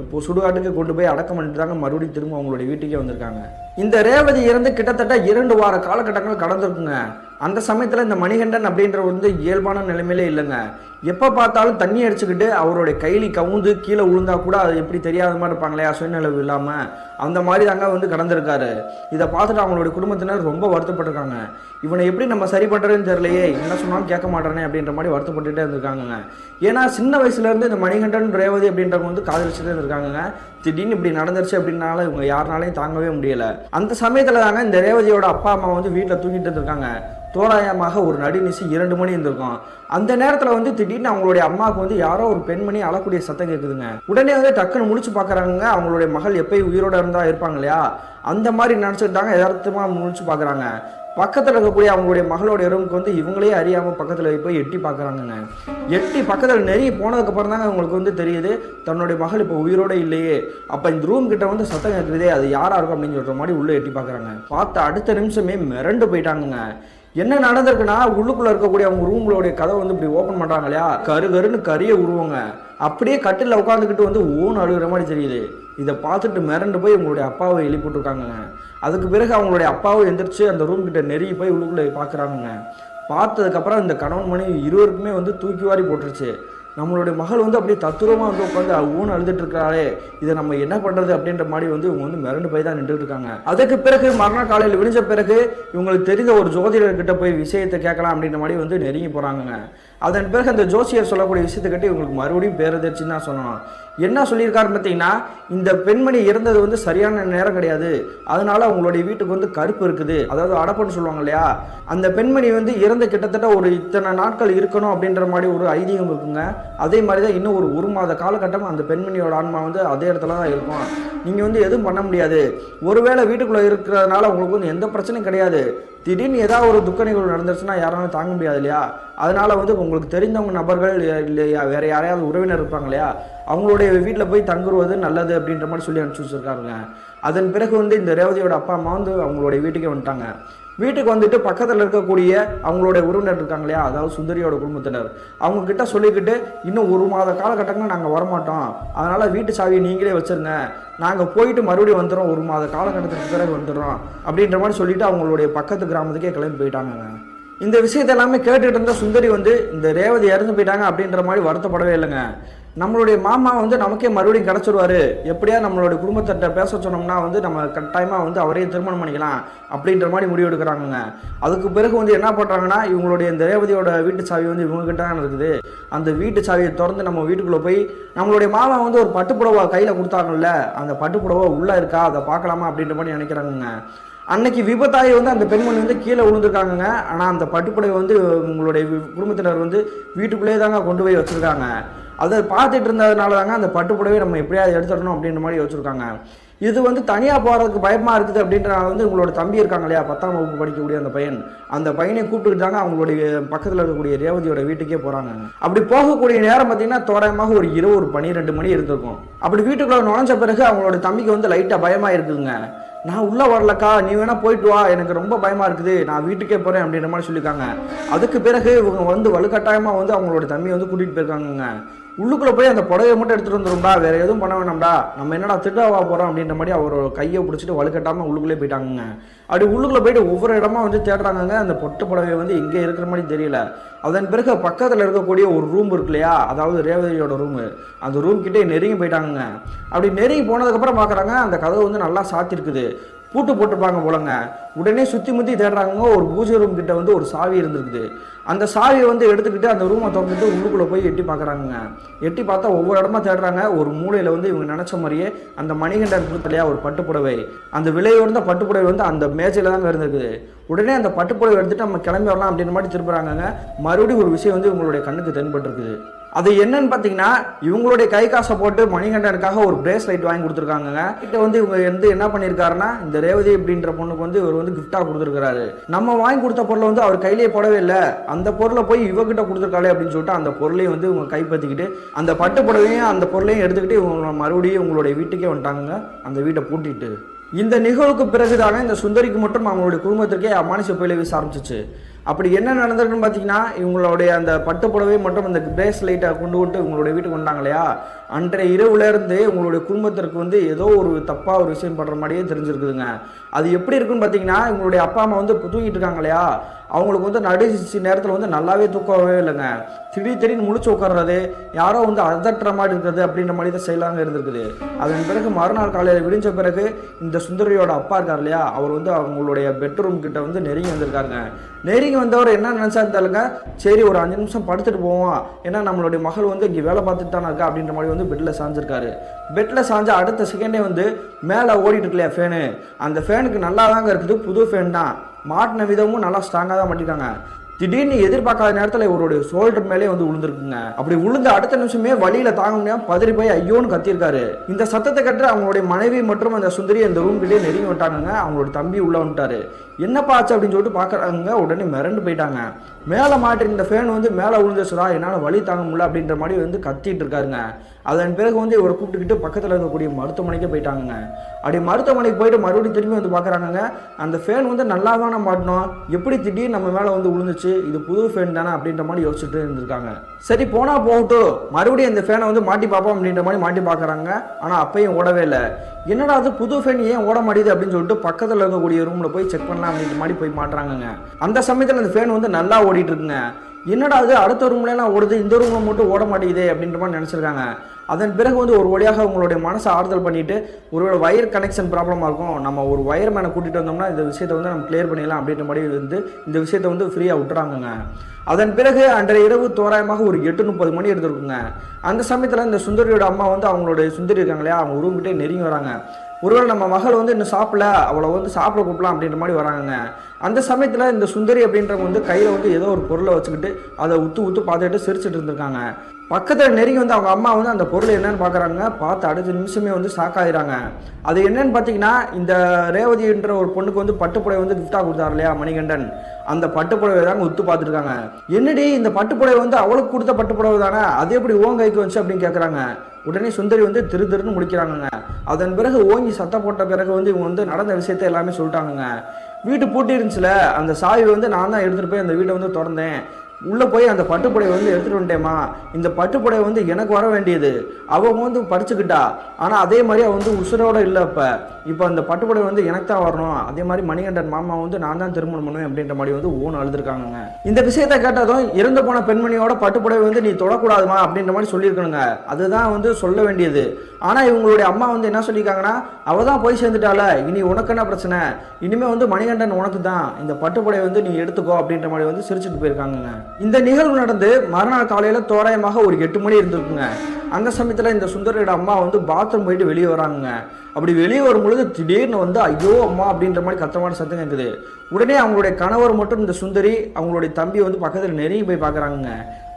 இப்போ சுடுகாட்டுக்கு கொண்டு போய் அடக்கம் பண்ணிட்டு தாங்க மறுபடியும் திரும்ப அவங்களுடைய வீட்டுக்கே வந்திருக்காங்க. இந்த ரேவதி இறந்து கிட்டத்தட்ட 2 வார காலகட்டங்கள் கடந்திருக்குங்க. அந்த சமயத்தில் இந்த மணிகண்டன் அப்படின்ற வந்து இயல்பான நிலைமையிலே இல்லைங்க. எப்போ பார்த்தாலும் தண்ணி அடிச்சுக்கிட்டு அவருடைய கைலி கவுந்து கீழே விழுந்தா கூட அது எப்படி தெரியாத மாதிரி இருப்பாங்களே, சுயநிலவு இல்லாமல் அந்த மாதிரி தாங்க வந்து கடந்திருக்காரு. இதை பார்த்துட்டு அவங்களுடைய குடும்பத்தினர் ரொம்ப வருத்தப்பட்டிருக்காங்க. இவனை எப்படி நம்ம சரி பண்ணுறதுன்னு தெரியலையே, என்ன சொன்னாலும் கேட்க மாட்டானே அப்படின்ற மாதிரி வருத்தப்பட்டுகிட்டே இருந்திருக்காங்க. ஏன்னா சின்ன வயசுலேருந்து இந்த மணிகண்டன் ரேவதி அப்படின்றவங்க வந்து காதலிச்சுட்டே இருந்திருக்காங்க. திடீர்னு இப்படி நடந்துருச்சு அப்படின்னால இவங்க யாருனாலையும் தாங்கவே முடியலை. அந்த சமயத்தில் தாங்க இந்த ரேவதியோட அப்பா அம்மா வந்து வீட்டில் தூங்கிட்டு இருந்திருக்காங்க. தோராயமாக ஒரு நடுநிசி 2 மணி இருந்திருக்கும். அந்த நேரத்தில் வந்து திடீர்னு அவங்களுடைய அம்மாவுக்கு வந்து யாரோ ஒரு பெண்மணி அழக்கூடிய சத்தம் கேட்குதுங்க. உடனே வந்து டக்குன்னு முடிச்சு பார்க்குறாங்க. அவங்களுடைய மகள் எப்பயும் உயிரோடு இருந்தால் இருப்பாங்க இல்லையா, அந்த மாதிரி நினச்சிட்டாங்க. யதார்த்தமாக முடிச்சு பார்க்குறாங்க. பக்கத்தில் இருக்கக்கூடிய அவங்களுடைய மகளோட ரூமுக்கு வந்து இவங்களே அறியாமல் பக்கத்தில் போய் எட்டி பார்க்குறாங்கங்க. எட்டி பக்கத்தில் நெருங்கி போனதுக்கப்புறம் தாங்க அவங்களுக்கு வந்து தெரியுது தன்னுடைய மகள் இப்போ உயிரோடு இல்லையே. அப்போ இந்த ரூம் கிட்ட வந்து சத்தம் கேட்குறதே, அது யாராக இருக்கும் அப்படின்னு சொல்கிற மாதிரி உள்ளே எட்டி பார்க்குறாங்க. பார்த்த அடுத்த நிமிஷமே மிரண்டு போயிட்டாங்கங்க. என்ன நடந்திருக்குன்னா உள்ளுக்குள்ள இருக்கக்கூடிய அவங்க ரூம்களுடைய கதவை வந்து இப்படி ஓப்பன் பண்றாங்க இல்லையா, கருன்னு கரிய உருவங்க அப்படியே கட்டில உட்காந்துக்கிட்டு வந்து ஓன் அழுகிற மாதிரி தெரியுது. இதை பார்த்துட்டு மிரண்டு போய் உங்களுடைய அப்பாவை எழுப்பிட்டுருக்காங்க. அதுக்கு பிறகு அவங்களுடைய அப்பாவை எந்திரிச்சு அந்த ரூம் கிட்ட நெருங்கி போய் உள்ளுக்குள்ளே பார்க்குறாங்க. பார்த்ததுக்கப்புறம் இந்த கணவன் மனைவி இருவருக்குமே வந்து தூக்கி வாரி போட்டுருச்சு. நம்மளுடைய மகள் வந்து அப்படியே தத்துரமாக வந்து உட்காந்து ஊன் அழுதுட்டு இருக்கிறாளே, இதை நம்ம என்ன பண்ணுறது அப்படின்ற மாதிரி வந்து இவங்க வந்து மிரண்டு போய் தான் நின்றுட்டு இருக்காங்க. அதுக்கு பிறகு மறுநாள் காலையில் விழிஞ்ச பிறகு இவங்களுக்கு தெரிந்த ஒரு ஜோதிடர்கிட்ட போய் விஷயத்தை கேட்கலாம் அப்படின்ற மாதிரி வந்து நெருங்கி போகிறாங்க. அதன் பிறகு அந்த ஜோசியர் சொல்லக்கூடிய விஷயத்தை கட்டி இவங்களுக்கு மறுபடியும் பேரதிர்ச்சின்னு தான் சொல்லணும். என்ன சொல்லியிருக்காருன்னு பார்த்தீங்கன்னா, இந்த பெண்மணி இறந்தது வந்து சரியான நேரம் கிடையாது, அதனால அவங்களுடைய வீட்டுக்கு வந்து கருப்பு இருக்குது, அதாவது அடப்புன்னு சொல்லுவாங்க இல்லையா, அந்த பெண்மணி வந்து இறந்து கிட்டத்தட்ட ஒரு இத்தனை நாட்கள் இருக்கணும் அப்படின்ற மாதிரி ஒரு ஐதீகம் இருக்குங்க. அதே மாதிரி தான் இன்னும் ஒரு மாத காலகட்டம் அந்த பெண்மணியோட ஆன்மா வந்து அதே இடத்துல தான் இருக்கும். நீங்கள் வந்து எதுவும் பண்ண முடியாது. ஒருவேளை வீட்டுக்குள்ளே இருக்கிறதுனால உங்களுக்கு வந்து எந்த பிரச்சனையும் கிடையாது. திடீர்னு ஏதாவது ஒரு துக்க நிகழ்வு நடந்துருச்சுன்னா யாராலும் தாங்க முடியாது இல்லையா, அதனால வந்து உங்களுக்கு தெரிந்தவங்க நபர்கள் இல்லையா வேற யாரையாவது உறவினர் இருப்பாங்க இல்லையா, அவங்களுடைய வீட்டில் போய் தங்குவது நல்லது அப்படின்ற மாதிரி சொல்லி அனுப்பிச்சி வச்சிருக்காங்க. அதன் பிறகு வந்து இந்த ரேவதியோட அப்பா அம்மா வந்து அவங்களுடைய வீட்டுக்கே வந்துட்டாங்க. வீட்டுக்கு வந்துட்டு பக்கத்தில் இருக்கக்கூடிய அவங்களுடைய உறவினர் இருக்காங்க இல்லையா, அதாவது சுந்தரியோட குடும்பத்தினர், அவங்க கிட்ட சொல்லிக்கிட்டு இன்னும் 1 மாத காலகட்டங்கள் நாங்கள் வரமாட்டோம், அதனால் வீட்டு சாவியை நீங்களே வச்சுருங்க, நாங்கள் போயிட்டு மறுபடியும் வந்துடுறோம், 1 மாத காலகட்டத்துக்கு பிறகு வந்துடுறோம் அப்படின்ற மாதிரி சொல்லிட்டு அவங்களுடைய பக்கத்து கிராமத்துக்கே கிளம்பி போயிட்டாங்க. இந்த விஷயத்தை எல்லாமே கேட்டுட்டு இருந்த சுந்தரி வந்து இந்த ரேவதி இறந்து போயிட்டாங்க அப்படின்ற மாதிரி வருத்தப்படவே இல்லைங்க. நம்மளுடைய மாமா வந்து நமக்கே மறுபடியும் கிடச்சிருவாரு, எப்படியா நம்மளுடைய குடும்பத்திட்ட பேச சொன்னோம்னா வந்து நம்ம கட்டாயமாக வந்து அவரையும் திருமணம் பண்ணிக்கலாம் அப்படின்ற மாதிரி முடிவு எடுக்கிறாங்க. அதுக்கு பிறகு வந்து என்ன பண்ணுறாங்கன்னா, இவங்களுடைய இந்த ரேவதியோட வீட்டு சாவி வந்து இவங்ககிட்ட தான் இருக்குது, அந்த வீட்டு சாவியை திறந்து நம்ம வீட்டுக்குள்ளே போய் நம்மளுடைய மாமா வந்து ஒரு பட்டுப்புடவை கையில் கொடுத்தாங்கல்ல, அந்த பட்டுப்புடவை உள்ளே இருக்கா அதை பார்க்கலாமா அப்படின்ற மாதிரி நினைக்கிறாங்க. அன்னைக்கு விபத்தாயி வந்து அந்த பெண்மணி வந்து கீழே விழுந்துருக்காங்க. ஆனால் அந்த பட்டுப்புடவை வந்து உங்களுடைய குடும்பத்தினர் வந்து வீட்டுக்குள்ளேயே தாங்க கொண்டு போய் வச்சுருக்காங்க. அதை பார்த்துட்டு இருந்ததுனால தாங்க அந்த பட்டுப்புடவை நம்ம எப்படியாவது எடுத்துடணும் அப்படின்ற மாதிரி வச்சுருக்காங்க. இது வந்து தனியாக போகிறதுக்கு பயமாக இருக்குது அப்படின்றனால வந்து உங்களோட தம்பி இருக்காங்க இல்லையா, 10ஆம் வகுப்பு படிக்கக்கூடிய அந்த பையனை கூப்பிட்டுக்கிட்டாங்க அவங்களுடைய பக்கத்தில் இருக்கக்கூடிய ரேவதியோட வீட்டுக்கே போகிறாங்க. அப்படி போகக்கூடிய நேரம் பார்த்தீங்கன்னா தோராயமாக ஒரு 12 மணி இருந்திருக்கும். அப்படி வீட்டுக்குள்ளே நுழைஞ்ச பிறகு அவங்களோட தம்பிக்கு வந்து லைட்டாக பயமாக இருக்குதுங்க. நான் உள்ளே வரலக்கா, நீ வேணால் போயிட்டு வா, எனக்கு ரொம்ப பயமாக இருக்குது, நான் வீட்டுக்கே போகிறேன் அப்படின்ற மாதிரி சொல்லியிருக்காங்க. அதுக்கு பிறகு இவங்க வந்து வலுக்கட்டாயமாக வந்து அவங்களோட தம்பியை வந்து கூட்டிகிட்டு போயிருக்காங்க. உள்ளுக்குள்ளே போய் அந்த புடவையை மட்டும் எடுத்துகிட்டு வந்துடும்டா, வேறு எதுவும் பண்ண வேணாம்டா, நம்ம என்னடா திட்டாவா போகிறோம் அப்படின்ற மாதிரி அவர் கையை பிடிச்சிட்டு வலுக்கட்டாமல் உள்ளுக்குள்ளே போயிட்டாங்க. அப்படி உள்ளுக்குள்ளே போயிட்டு ஒவ்வொரு இடமா வந்து தேடுறாங்க. அந்த பொட்டு புடவை வந்து எங்கே இருக்கிற மாதிரி தெரியல. அதன் பிறகு பக்கத்தில் இருக்கக்கூடிய ஒரு ரூம் இருக்கு இல்லையா, அதாவது ரேவதியோட ரூமு, அந்த ரூம் கிட்டே நெருங்கி போயிட்டாங்க. அப்படி நெருங்கி போனதுக்கப்புறம் பார்க்குறாங்க அந்த கதவு வந்து நல்லா சாத்திருக்குது, பூட்டு போட்டுருப்பாங்க போலங்க. உடனே சுற்றி முற்றி தேடுறாங்க. ஒரு பூஜை ரூம் கிட்ட வந்து ஒரு சாவி இருந்திருக்குது. அந்த சாவியை வந்து எடுத்துக்கிட்டு அந்த ரூமை திறந்துட்டு உள்ளுக்குள்ளே போய் எட்டி பார்க்குறாங்க. எட்டி பார்த்தா ஒவ்வொரு இடமா தேடுறாங்க. ஒரு மூலையில் வந்து இவங்க நினச்ச மாதிரியே அந்த மணிகண்டன் கொடுத்தலையா ஒரு பட்டுப்புடவை, அந்த விலையுயர்ந்த பட்டுப்புடவை வந்து அந்த மேஜையில் தாங்க இருந்திருக்குது. உடனே அந்த பட்டுப்புடவை எடுத்துகிட்டு நம்ம கிளம்பி வரலாம் அப்படின்ற மாதிரி திருப்புறாங்க. மறுபடியும் ஒரு விஷயம் வந்து இவங்களுடைய கண்ணுக்கு தென்பட்டுருக்குது. அது என்னன்னு பார்த்தீங்கன்னா, இவங்களுடைய கை காசை போட்டு மணிகண்டனுக்காக ஒரு பிரேஸ்லைட் வாங்கி கொடுத்துருக்காங்க. கிட்ட வந்து இவங்க வந்து என்ன பண்ணியிருக்காருன்னா, இந்த ரேவதி அப்படின்ற பொண்ணுக்கு வந்து இவர் வந்து கிஃப்டாக கொடுத்துருக்காரு. நம்ம வாங்கி கொடுத்த பொருளை வந்து அவர் கையிலேயே போடவே இல்லை, அந்த பொருளை போய் இவகிட்ட கொடுத்துருக்காளே அப்படின்னு சொல்லிட்டு அந்த பொருளையும் வந்து இவங்க கைப்பற்றிக்கிட்டு அந்த பட்டு புடவையும் அந்த பொருளையும் எடுத்துக்கிட்டு இவங்க மறுபடியும் உங்களுடைய வீட்டுக்கே வந்துட்டாங்க, அந்த வீட்டை பூட்டிட்டு. இந்த நிகழ்வுக்கு பிறகுதானே இந்த சுந்தரிக்கு மட்டும் அவங்களுடைய குடும்பத்திற்கே அமானுஷ புயலை வீச ஆரம்பிச்சிச்சு. அப்படி என்ன நடந்திருக்குன்னு பார்த்தீங்கன்னா, இவங்களுடைய அந்த பட்டு புடவை மற்றும் அந்த பிரேஸ்லைட்டை கொண்டு விட்டு உங்களுடைய வீட்டுக்கு வந்தாங்க இல்லையா, அன்றைய இரவுலேருந்து உங்களுடைய குடும்பத்திற்கு வந்து ஏதோ ஒரு தப்பாக ஒரு விஷயம் பண்ணுற மாதிரியே தெரிஞ்சிருக்குதுங்க. அது எப்படி இருக்குன்னு பார்த்தீங்கன்னா, இவங்களுடைய அப்பா அம்மா வந்து தூங்கிட்டு இருக்காங்க இல்லையா, அவங்களுக்கு வந்து நடுச்சி நேரத்தில் வந்து நல்லாவே தூக்கவே இல்லைங்க. திடீர்னு முழிச்சு உட்கார்றது, யாரோ வந்து அதட்டுற மாதிரி இருக்கிறது அப்படின்ற மாதிரி தான் செயலாங்க இருந்திருக்குது. அதன் பிறகு மறுநாள் காலையில் விடிஞ்ச பிறகு இந்த சுந்தரியோட அப்பா இருக்கார் இல்லையா, அவர் வந்து அவங்களுடைய பெட்ரூம் கிட்ட வந்து நெருங்கி வந்திருக்காங்க. நெருங்கி வந்தவர் என்ன நினச்சாருந்தாலுங்க, சரி ஒரு 5 நிமிஷம் படுத்துட்டு போவோம், ஏன்னா நம்மளுடைய மகள் வந்து இங்கே வேலை பார்த்துட்டு தானே இருக்கா அப்படின்ற மாதிரி வந்து பெட்டில் சாஞ்சிருக்காரு. பெட்டில் சாஞ்ச அடுத்த செகண்டே வந்து மேலே ஓடிட்டு இருக்கு இல்லையா ஃபேனு, அந்த ஃபேனுக்கு நல்லா தாங்க இருக்குது, புது ஃபேன் தான், மாட்டின விதமும் நல்லா ஸ்ட்ராங்காக தான் மாட்டிருக்காங்க. திடீர்னு எதிர்பார்க்காத நேரத்தில் இவருடைய ஷோல்டர் மேலே வந்து விழுந்துருக்குங்க. அப்படி விழுந்த அடுத்த நிமிஷமே வழியில தாங்க முடியாம பதறி போய் ஐயோன்னு கத்திருக்காரு. இந்த சத்தத்தை கட்டு அவங்களுடைய மனைவி மற்றும் அந்த சுந்தரி அந்த ரூம் கிட்டே நெருங்கி விட்டாங்க. அவங்களுடைய தம்பி உள்ள வந்துட்டாரு. என்னப்பா ஆச்சு அப்படின்னு சொல்லிட்டு பார்க்குறாங்க. உடனே மிரண்டு போயிட்டாங்க. மேலே மாட்டி இந்த ஃபேன் வந்து மேலே விழுந்துச்சுடா, என்னால் வலி தாங்க முடியல அப்படின்ற மாதிரி வந்து கத்திட்டு இருக்காருங்க. அதன் பிறகு வந்து இவரை கூப்பிட்டுக்கிட்டு பக்கத்தில் இருக்கக்கூடிய மருத்துவமனைக்கு போயிட்டாங்க. அப்படி மருத்துவமனைக்கு போயிட்டு மறுபடியும் திரும்பி வந்து பார்க்குறாங்க. அந்த ஃபேன் வந்து நல்லா தானே மாட்டினோம், எப்படி திடீர்னு நம்ம மேலே வந்து விழுந்துச்சு, இது புது ஃபேன் தானே அப்படின்ற மாதிரி யோசிச்சுட்டு இருந்திருக்காங்க. சரி போனால் போகட்டும், மறுபடியும் இந்த ஃபேனை வந்து மாட்டி பார்ப்போம் அப்படின்ற மாதிரி மாட்டி பார்க்குறாங்க. ஆனால் அப்பையும் ஓடவே இல்லை. என்னடா அது புது ஃபேன் ஏன் ஓட மாட்டேது அப்படின்னு சொல்லிட்டு பக்கத்தில் இருக்கக்கூடிய ரூமில் போய் செக் பண்ணலாம் அப்படின்ற மாதிரி போய் மாட்டுறாங்க. அந்த சமயத்தில் அந்த ஃபேன் வந்து நல்லா ஓடிட்டு இருக்குங்க. என்னடா அது அடுத்த ரூம்லாம் ஓடுது, இந்த ரூமில் மட்டும் ஓட மாட்டேங்குது அப்படின்ற மாதிரி நினச்சிருக்காங்க. அதன் பிறகு வந்து ஒரு வழியாக உங்களுடைய மனசை ஆறுதல் பண்ணிவிட்டு ஒருவேளை வயர் கனெக்ஷன் ப்ராப்ளமாக இருக்கும், நம்ம ஒரு வயர் மேனை கூட்டிகிட்டு வந்தோம்னா இந்த விஷயத்தை வந்து நம்ம கிளியர் பண்ணிடலாம் அப்படின்ற மாதிரி வந்து இந்த விஷயத்தை வந்து ஃப்ரீயாக விட்டுறாங்கங்க. அதன் பிறகு அன்றைய இரவு தோராயமாக ஒரு 8:30 மணி இருந்திருக்குங்க. அந்த சமயத்தில் இந்த சுந்தரியோட அம்மா வந்து அவங்களுடைய சுந்தரி இருக்காங்க இல்லையா, அவங்க ரூம்கிட்டே நெருங்கி வராங்க. ஒருவேளை நம்ம மகள் வந்து இன்னும் சாப்பிடல, அவளை வந்து சாப்பிட கூப்பிடலாம் அப்படின்ற மாதிரி வராங்க. அந்த சமயத்தில் இந்த சுந்தரி அப்படின்றவங்க வந்து கையில் வந்து ஏதோ ஒரு பொருளை வச்சுக்கிட்டு அதை உத்து பார்த்துட்டு சிரிச்சுட்டு இருந்திருக்காங்க. பக்கத்தில் நெருங்கி வந்து அவங்க அம்மா வந்து அந்த பொருள் என்னன்னு பார்க்குறாங்க. பார்த்து அடுத்த நிமிஷமே வந்து ஷாக் ஆகிடுறாங்க. அது என்னன்னு பார்த்தீங்கன்னா, இந்த ரேவதின்ற ஒரு பொண்ணுக்கு வந்து பட்டுப்புடவை வந்து கிஃப்டாக கொடுத்தாரு இல்லையா மணிகண்டன், அந்த பட்டுப்புடவை தாங்க உத்து பார்த்துருக்காங்க. என்னடி இந்த பட்டுப்புடவை வந்து அவளுக்கு கொடுத்த பட்டுப்புடவை தானே, அது எப்படி ஓன் கைக்கு வந்துச்சு அப்படின்னு கேட்குறாங்க. உடனே சுந்தரி வந்து திருன்னு முடிக்கிறாங்க. அதன் பிறகு ஓங்கி சத்தம் போட்ட பிறகு வந்து இவங்க வந்து நடந்த விஷயத்த எல்லாமே சொல்லிட்டாங்க. வீட்டு பூட்டி இருந்துச்சுல, அந்த சாவி வந்து நான் தான் எடுத்துகிட்டு போய் அந்த வீட்டை வந்து திறந்தேன், உள்ளே போய் அந்த பட்டுப்புடவை வந்து எடுத்துகிட்டு வந்துட்டேம்மா, இந்த பட்டுப்புடவை வந்து எனக்கு வர வேண்டியது, அவங்க வந்து படிச்சுக்கிட்டா, ஆனால் அதே மாதிரி அவள் வந்து உசுரோடு இல்லை, இப்போ அந்த பட்டுப்புடவை வந்து எனக்கு தான் வரணும், அதே மாதிரி மணிகண்டன் மாமா வந்து நான் தான் திருமணம் பண்ணுவேன் அப்படின்ற மாதிரி வந்து ஓன் அழுதுருக்காங்க. இந்த விஷயத்தை கேட்டதும் இறந்து போன பெண்மணியோட பட்டுப்புடவை வந்து நீ தொடக்கூடாதுமா அப்படின்ற மாதிரி சொல்லியிருக்கணுங்க, அதுதான் வந்து சொல்ல வேண்டியது. ஆனால் இவங்களுடைய அம்மா வந்து என்ன சொல்லியிருக்காங்கன்னா, அவள் தான் போய் சேர்ந்துட்டால, இனி உனக்கு என்ன பிரச்சனை, இனிமேல் வந்து மணிகண்டன் உனக்கு தான், இந்த பட்டுப்புடவை வந்து நீ எடுத்துக்கோ அப்படின்ற மாதிரி வந்து சிரிச்சுட்டு போயிருக்காங்க. இந்த நிகழ்வு நடந்து மறுநாள் காலையில் தோராயமாக ஒரு 8 மணி இருந்திருக்குங்க. அந்த சமயத்தில் இந்த சுந்தரியோட அம்மா வந்து பாத்ரூம் போயிட்டு வெளியே வராங்க. அப்படி வெளியே வரும்பொழுது திடீர்னு வந்து ஐயோ அம்மா அப்படின்ற மாதிரி கத்தமான சத்தம் கேட்குது. உடனே அவங்களுடைய கணவர் மட்டும் இந்த சுந்தரி அவங்களுடைய தம்பி வந்து பக்கத்தில் நெருங்கி போய் பார்க்குறாங்க.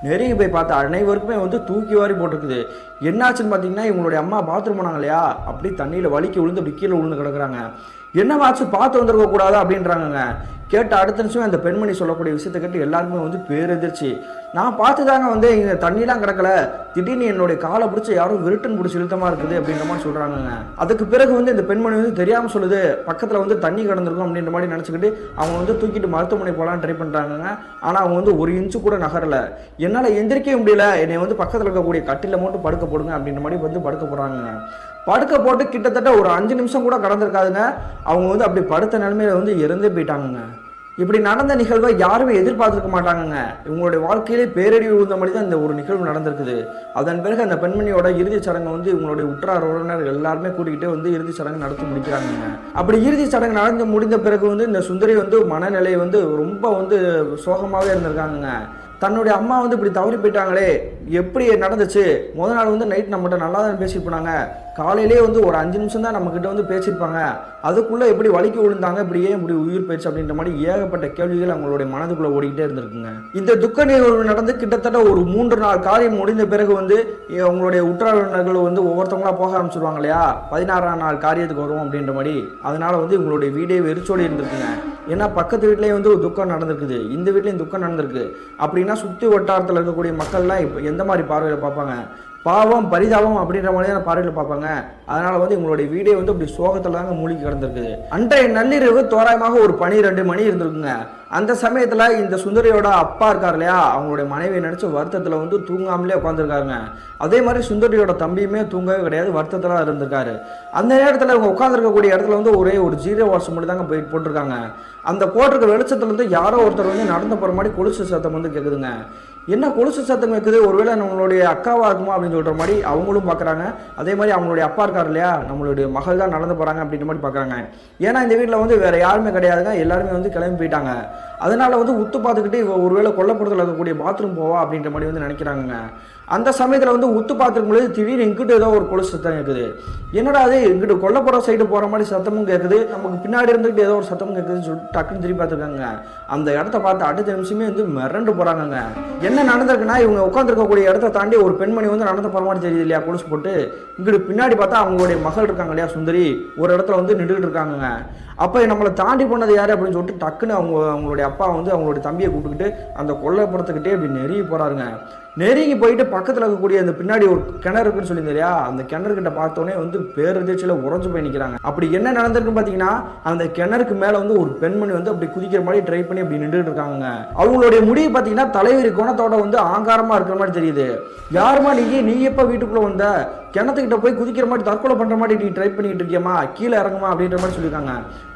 நெருங்கி போய் பார்த்தா அனைவருக்குமே வந்து தூக்கி வாரி போட்டிருக்குது. என்னாச்சுன்னு பார்த்தீங்கன்னா, இவங்களுடைய அம்மா பாத்ரூம் போனாங்க இல்லையா, அப்படி தண்ணியில் வலிக்கி விழுந்து அப்படி கீழே விழுந்து கிடக்குறாங்க. என்னவாச்சு பார்த்து வந்துருக்க கூடாது அப்படின்றாங்க. கேட்ட அடுத்த நிமிஷம் அந்த பெண்மணி சொல்லக்கூடிய விஷயத்தை கேட்டு எல்லாருமே வந்து பேரெதிர்ச்சி. நான் பார்த்து தாங்க வந்து இங்கே தண்ணிலாம் கிடக்கல, திடீர்னு என்னுடைய காலை பிடிச்சி யாரும் விருட்டன் பிடிச்சி இழுத்தமாக இருக்குது அப்படின்ற மாதிரி சொல்கிறாங்க. அதுக்கு பிறகு வந்து இந்த பெண்மணி வந்து தெரியாமல் சொல்லுது, பக்கத்தில் வந்து தண்ணி கிடந்திருக்கும் அப்படின்ற மாதிரி நினச்சிக்கிட்டு அவங்க வந்து தூக்கிட்டு மருத்துவமனை போகலான்னு ட்ரை பண்ணுறாங்க. ஆனால் அவங்க வந்து ஒரு இன்ச்சு கூட நகரலை. என்னால் எந்திரிக்கவே முடியல, என்னை வந்து பக்கத்தில் இருக்கக்கூடிய கட்டில மட்டும் படுக்க போடுங்க அப்படின்ற மாதிரி வந்து படுக்க போடுறாங்க. படுக்க போட்டு கிட்டத்தட்ட ஒரு 5 நிமிஷம் கூட கடந்திருக்காதுங்க, அவங்க வந்து அப்படி படுத்த நிலைமையில வந்து இறந்தே போயிட்டாங்க. இப்படி நடந்த நிகழ்வை யாருமே எதிர்பார்த்துருக்க மாட்டாங்க. இவங்களுடைய வாழ்க்கையிலே பேரழிவு விழுந்த மாதிரி தான் இந்த ஒரு நிகழ்வு நடந்திருக்குது. அதன் பிறகு அந்த பெண்மணியோட இறுதிச் சடங்கை வந்து இவங்களுடைய உற்றார் உறவினர் எல்லாருமே கூட்டிக்கிட்டே வந்து இறுதிச் சடங்கு நடத்தி முடிக்கிறாங்க. அப்படி இறுதிச் சடங்கு நடந்து முடிந்த பிறகு வந்து இந்த சுந்தரி வந்து மனநிலை வந்து ரொம்ப வந்து சோகமாகவே இருந்திருக்காங்க. தன்னுடைய அம்மா வந்து இப்படி தவறி போயிட்டாங்களே, எப்படி நடந்துச்சு, முதல் நாள் வந்து நைட் நம்மகிட்ட நல்லா தான் பேசிட்டு போனாங்க, காலையிலே வந்து ஒரு 5 நிமிஷம் தான் நம்மக்கிட்ட வந்து பேசியிருப்பாங்க, அதுக்குள்ளே எப்படி வலிக்கு விழுந்தாங்க, இப்படி ஏன் இப்படி உயிர் போயிடுச்சு அப்படின்ற மாதிரி ஏகப்பட்ட கேள்விகள் அவங்களுடைய மனதுக்குள்ளே ஓடிக்கிட்டே இருந்திருக்குங்க. இந்த துக்க நிகழ்வு நடந்து கிட்டத்தட்ட ஒரு 3 நாள் காரியம் முடிந்த பிறகு வந்து அவங்களுடைய உற்றார்கள் வந்து ஒவ்வொருத்தவங்களா போக ஆரம்பிச்சிருவாங்க இல்லையா, 16ஆம் நாள் காரியத்துக்கு வருவோம் அப்படின்ற மாதிரி. அதனால வந்து இவங்களுடைய வீடே வெறிச்சோடி இருந்திருக்குங்க. ஏன்னா பக்கத்து வீட்லேயே வந்து ஒரு துக்கம் நடந்திருக்குது, இந்த வீட்லேயும் துக்கம் நடந்திருக்கு அப்படின்னா சுற்றி வட்டாரத்தில் இருக்கக்கூடிய மக்கள்லாம் இப்போ எந்த மாதிரி பார்வையில் பார்ப்பாங்க, பாவம் பரிதாபம் அப்படின்ற மாதிரியான பார்வையில் பார்ப்பாங்க. அதனால் வந்து இவங்களுடைய வீடே வந்து அப்படி சோகத்தில் தாங்க மூழ்கி கிடந்திருக்குது. அன்றைய நள்ளிரவு தோராயமாக ஒரு 12 மணி இருந்திருக்குங்க. அந்த சமயத்தில் இந்த சுந்தரியோட அப்பா இருக்கார் இல்லையா, அவங்களுடைய மனைவியை நினச்சி வருத்தத்தில் வந்து தூங்காமலே உட்காந்துருக்காருங்க. அதே மாதிரி சுந்தரியோட தம்பியுமே தூங்கவே கிடையாது, வருத்தத்தில் இருந்திருக்காரு. அந்த நேரத்தில் இவங்க உட்காந்துருக்கக்கூடிய இடத்துல வந்து ஒரே ஒரு 0 வாட்ஸ் மட்டும் தாங்க போயிட்டு போட்டிருக்காங்க. அந்த போட்டிருக்க வெளிச்சத்துல இருந்து யாரோ ஒருத்தர் வந்து நடந்து போகிற மாதிரி கொலுசு சத்தம் வந்து கேட்குதுங்க. என்ன கொலுசு சத்தம் கேட்குது, ஒருவேளை நம்மளுடைய அக்காவாக இருக்குமா அப்படின்னு சொல்கிற மாதிரி அவங்களும் பார்க்குறாங்க. அதே மாதிரி அவங்களுடைய அப்பா இருக்கார் இல்லையா, நம்மளுடைய மகள் தான் நடந்து போகிறாங்க அப்படின்ற மாதிரி பார்க்குறாங்க. ஏன்னா இந்த வீட்டில் வந்து வேறு யாருமே கிடையாதுங்க, எல்லாருமே வந்து கிளம்பி போயிட்டாங்க. அதனால வந்து உத்து பார்த்துக்கிட்டு ஒருவேளை கொல்லப்புறத்தில் இருக்கக்கூடிய பாத்ரூம் போவா அப்படின்ற மாதிரி வந்து நினைக்கிறாங்க. அந்த சமயத்தில் வந்து உத்து பார்த்துருக்கும்போது திடீர்னு எங்கிட்ட ஏதோ ஒரு கொலுசு சத்தம் கேட்குது. என்னடா அது, எங்கிட்ட கொல்லப்புற சைடு போகிற மாதிரி சத்தமும் கேட்குது, நமக்கு பின்னாடி இருந்துக்கிட்டு ஏதோ ஒரு சத்தமும் கேட்குதுன்னு சொல்லிட்டு டக்குன்னு திரும்பி பார்த்துருக்காங்க. அந்த இடத்த பார்த்து அடுத்த நிமிஷமே வந்து மிரண்டு போகிறாங்கங்க. என்ன நடந்திருக்குன்னா, இவங்க உட்காந்துருக்கக்கூடிய இடத்த தாண்டி ஒரு பெண்மணி வந்து நடந்து போகிற மாதிரி தெரியுது இல்லையா, கொலுசு போட்டு. இங்கிட்டு பின்னாடி பார்த்தா அவங்களுடைய மகள் இருக்காங்க இல்லையா, சுந்தரி, ஒரு இடத்துல வந்து நின்றுட்டு இருக்காங்கங்க. அப்போ நம்மளை தாண்டி போனது யார் அப்படின்னு சொல்லிட்டு டக்குன்னு அவங்களுடைய அப்பா வந்து அவங்களுடைய தம்பியை கூப்பிட்டுக்கிட்டு அந்த கொல்லைப்புறத்துக்கிட்டே அப்படி நெருங்கி போகிறாருங்க. நெருங்கி போயிட்டு பக்கத்தில் இருக்கக்கூடிய அந்த பின்னாடி ஒரு கிணறு இருக்குன்னு சொல்லியிருந்தேன் இல்லையா, அந்த கிணறுக்கிட்ட பார்த்தோன்னே வந்து பேரதிர்ச்சியில் உறைஞ்சு போய் நிற்கிறாங்க. அப்படி என்ன நடந்திருக்குன்னு பார்த்தீங்கன்னா, அந்த கிணறுக்கு மேலே வந்து ஒரு பெண்மணி வந்து அப்படி குதிக்கிற மாதிரி ட்ரை பண்ணி அப்படி நின்றுட்டு இருக்காங்க. அவங்களுடைய முடிவு பார்த்தீங்கன்னா தலைவரி குணத்தோட வந்து ஆங்காரமாக இருக்கிற மாதிரி தெரியுது. யாருமா நீ எப்போ வீட்டுக்குள்ளே வந்த, கிணத்துக்கிட்ட போய் குதிக்கிற மாதிரி தற்கொலை பண்ணுற மாதிரி நீ ட்ரை பண்ணிட்டு இருக்கியம்மா, கீழே இறங்குமா அப்படின்ற மாதிரி சொல்லியிருக்காங்க.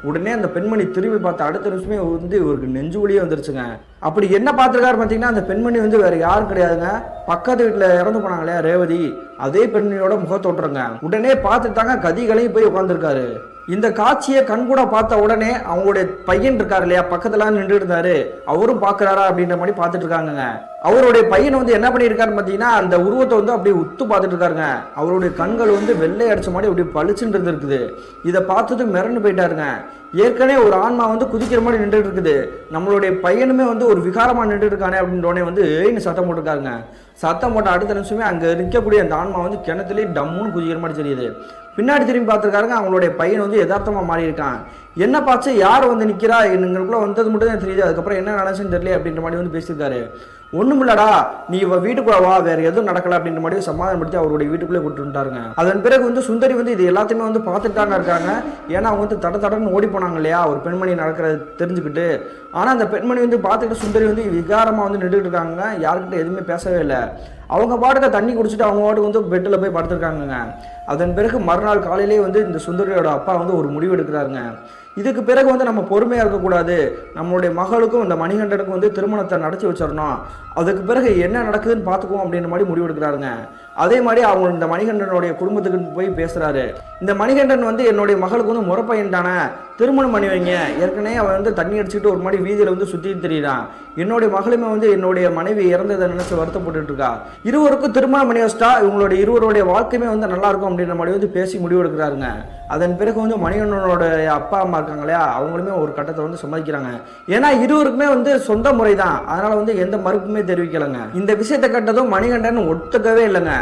உடனே அந்த பெண்மணி திரும்பி பார்த்து அடுத்த நிமிஷமே வந்து இவருக்கு நெஞ்சு வலியே வந்துருச்சுங்க. அப்படி என்ன பார்த்துருக்காரு பார்த்தீங்கன்னா, அந்த பெண்மணி வந்து வேற யாரும் கிடையாதுங்க, பக்கத்து வீட்டில் இறந்து போனாங்க இல்லையா ரேவதி, அதே பெண்மணியோட முகத்தோட்டுறங்க. உடனே பார்த்துட்டு தாங்க கதிகளையும் போய் உட்காந்துருக்காரு. இந்த காட்சியை கண்கூட பார்த்த உடனே அவங்களுடைய பையன் இருக்காரு இல்லையா, பக்கத்துல நின்று இருந்தாரு, அவரும் பாக்குறாரா அப்படின்ற மாதிரி பார்த்துட்டு இருக்காங்க. அவருடைய பையன் வந்து என்ன பண்ணியிருக்காருன்னு பார்த்தீங்கன்னா, அந்த உருவத்தை வந்து அப்படியே உத்து பார்த்துட்டு இருக்காருங்க. அவருடைய கண்கள் வந்து வெள்ளை அடிச்ச மாதிரி அப்படி பளிச்சுன்னு இருந்திருக்குது. இதை பார்த்தது மிரண்டு போயிட்டாருங்க. ஏற்கனவே ஒரு ஆன்மா வந்து குதிக்கிற மாதிரி நின்றுட்டு இருக்குது, நம்மளுடைய பையனுமே வந்து ஒரு விகாரமாக நின்று இருக்கானே அப்படின்றோடனே வந்து ஏன்னு சத்தம் போட்டிருக்காருங்க. சத்தம் போட்ட அடுத்த நிமிஷமே அங்கே நிற்கக்கூடிய அந்த ஆன்மா வந்து கிணத்துலேயே டம்முன்னு குதிக்கிற மாதிரி தெரியுது. பின்னாடி திரும்பி பார்த்துருக்காருங்க, அவங்களுடைய பையன் வந்து யதார்த்தமாக மாறி இருக்கான். என்ன பார்த்து யார் வந்து நிற்கிறா, எங்களுக்குள்ள வந்தது மட்டும் தான் தெரியுது, அதுக்கப்புறம் என்ன நடந்துச்சுன்னு தெரியல அப்படின்ற மாதிரி வந்து பேசியிருக்காரு. ஒன்றும் இல்லடா, நீ வீட்டுக்குள்ள வா, வேற எதுவும் நடக்கல அப்படின்ற மாதிரி சமாதானப்படுத்தி அவருடைய வீட்டுக்குள்ளே கூட்டுட்டாருங்க. அதன் பிறகு வந்து சுந்தரி வந்து இது எல்லாத்தையுமே வந்து பார்த்துட்டு தாங்க இருக்காங்க. ஏன்னா அவங்க வந்து தடன்னு ஓடி போனாங்க இல்லையா, ஒரு பெண்மணி நடக்கிறத தெரிஞ்சுக்கிட்டு. ஆனால் அந்த பெண்மணி வந்து பார்த்துக்கிட்டு சுந்தரி வந்து விகாரமாக வந்து நின்றுட்டு இருக்காங்க, யாருக்கிட்ட எதுவுமே பேசவே இல்லை. அவங்க பாட்டுக்கு தண்ணி குடிச்சிட்டு அவங்க பாட்டுக்கு வந்து பெட்டில் போய் படுத்துருக்காங்க. அதன் பிறகு மறுநாள் காலையிலேயே வந்து இந்த சுந்தரியோட அப்பா வந்து ஒரு முடிவு எடுக்கிறாருங்க. இதுக்கு பிறகு வந்து நம்ம பொறுமையாக இருக்கக்கூடாது, நம்மளுடைய மகளுக்கும் இந்த மணிகண்டனுக்கும் வந்து திருமணத்தை நடத்தி வச்சிடணும், அதுக்கு பிறகு என்ன நடக்குதுன்னு பார்த்துக்குவோம் அப்படின்ற மாதிரி முடிவெடுக்கிறாருங்க. அதே மாதிரி அவங்க இந்த மணிகண்டனுடைய குடும்பத்துக்கு போய் பேசுகிறாரு. இந்த மணிகண்டன் வந்து என்னுடைய மகளுக்கு வந்து முறப்பையன் தானே, திருமணம் பண்ணி வைங்க, ஏற்கனவே அவன் வந்து தண்ணி அடிச்சுட்டு ஒரு மாதிரி வீதியில் வந்து சுற்றிட்டு தெரியுறான், என்னுடைய மகளுமே வந்து என்னுடைய மனைவி இறந்ததை நினைச்சு வருத்தப்பட்டு இருக்கா, இருவருக்கும் திருமணம் பண்ணி வச்சிட்டா இவங்களுடைய இருவருடைய வாழ்க்கையுமே வந்து நல்லா இருக்கும் அப்படின்ற மாதிரி வந்து பேசி முடிவெடுக்கிறாருங்க. அதன் பிறகு வந்து மணிகண்டனோட அப்பா அம்மா இருக்காங்க இல்லையா, அவங்களுமே ஒரு கட்டத்தை வந்து சம்மதிக்கிறாங்க. ஏன்னா இருவருக்குமே வந்து சொந்த முறை தான், அதனால வந்து எந்த மறுப்புமே தெரிவிக்கலைங்க. இந்த விஷயத்தை கட்டதும் மணிகண்டன் ஒத்துக்கவே இல்லைங்க.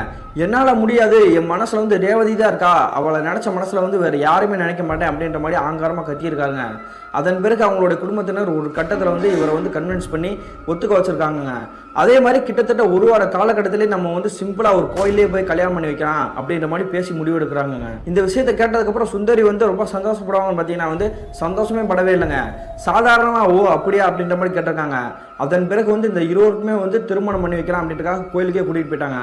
என்னால் முடியாது, என் மனசில் வந்து ரேவதி தான் இருக்கா, அவளை நினச்ச மனசில் வந்து வேறு யாருமே நினைக்க மாட்டேன் அப்படின்ற மாதிரி ஆங்காரமாக கத்தியிருக்காங்க. அதன் பிறகு அவங்களுடைய குடும்பத்தினர் ஒரு கட்டத்தில் வந்து இவரை வந்து கன்வின்ஸ் பண்ணி ஒத்துக்க வச்சுருக்காங்க. அதே மாதிரி கிட்டத்தட்ட ஒரு வார காலகட்டத்திலே நம்ம வந்து சிம்பிளாக ஒரு கோயிலே போய் கல்யாணம் பண்ணி வைக்கலாம் அப்படின்ற மாதிரி பேசி முடிவெடுக்கிறாங்க. இந்த விஷயத்தை கேட்டதுக்கப்புறம் சுந்தரி வந்து ரொம்ப சந்தோஷப்படுவாங்கன்னு பார்த்தீங்கன்னா வந்து சந்தோஷமே படவே இல்லைங்க. சாதாரணமாக ஓ அப்படியா அப்படின்ற மாதிரி கேட்டிருக்காங்க. அதன் பிறகு வந்து இந்த இருவருக்குமே வந்து திருமணம் பண்ணி வைக்கலாம் அப்படின்றதுக்காக கோயிலுக்கே கூட்டிகிட்டு போயிட்டாங்க.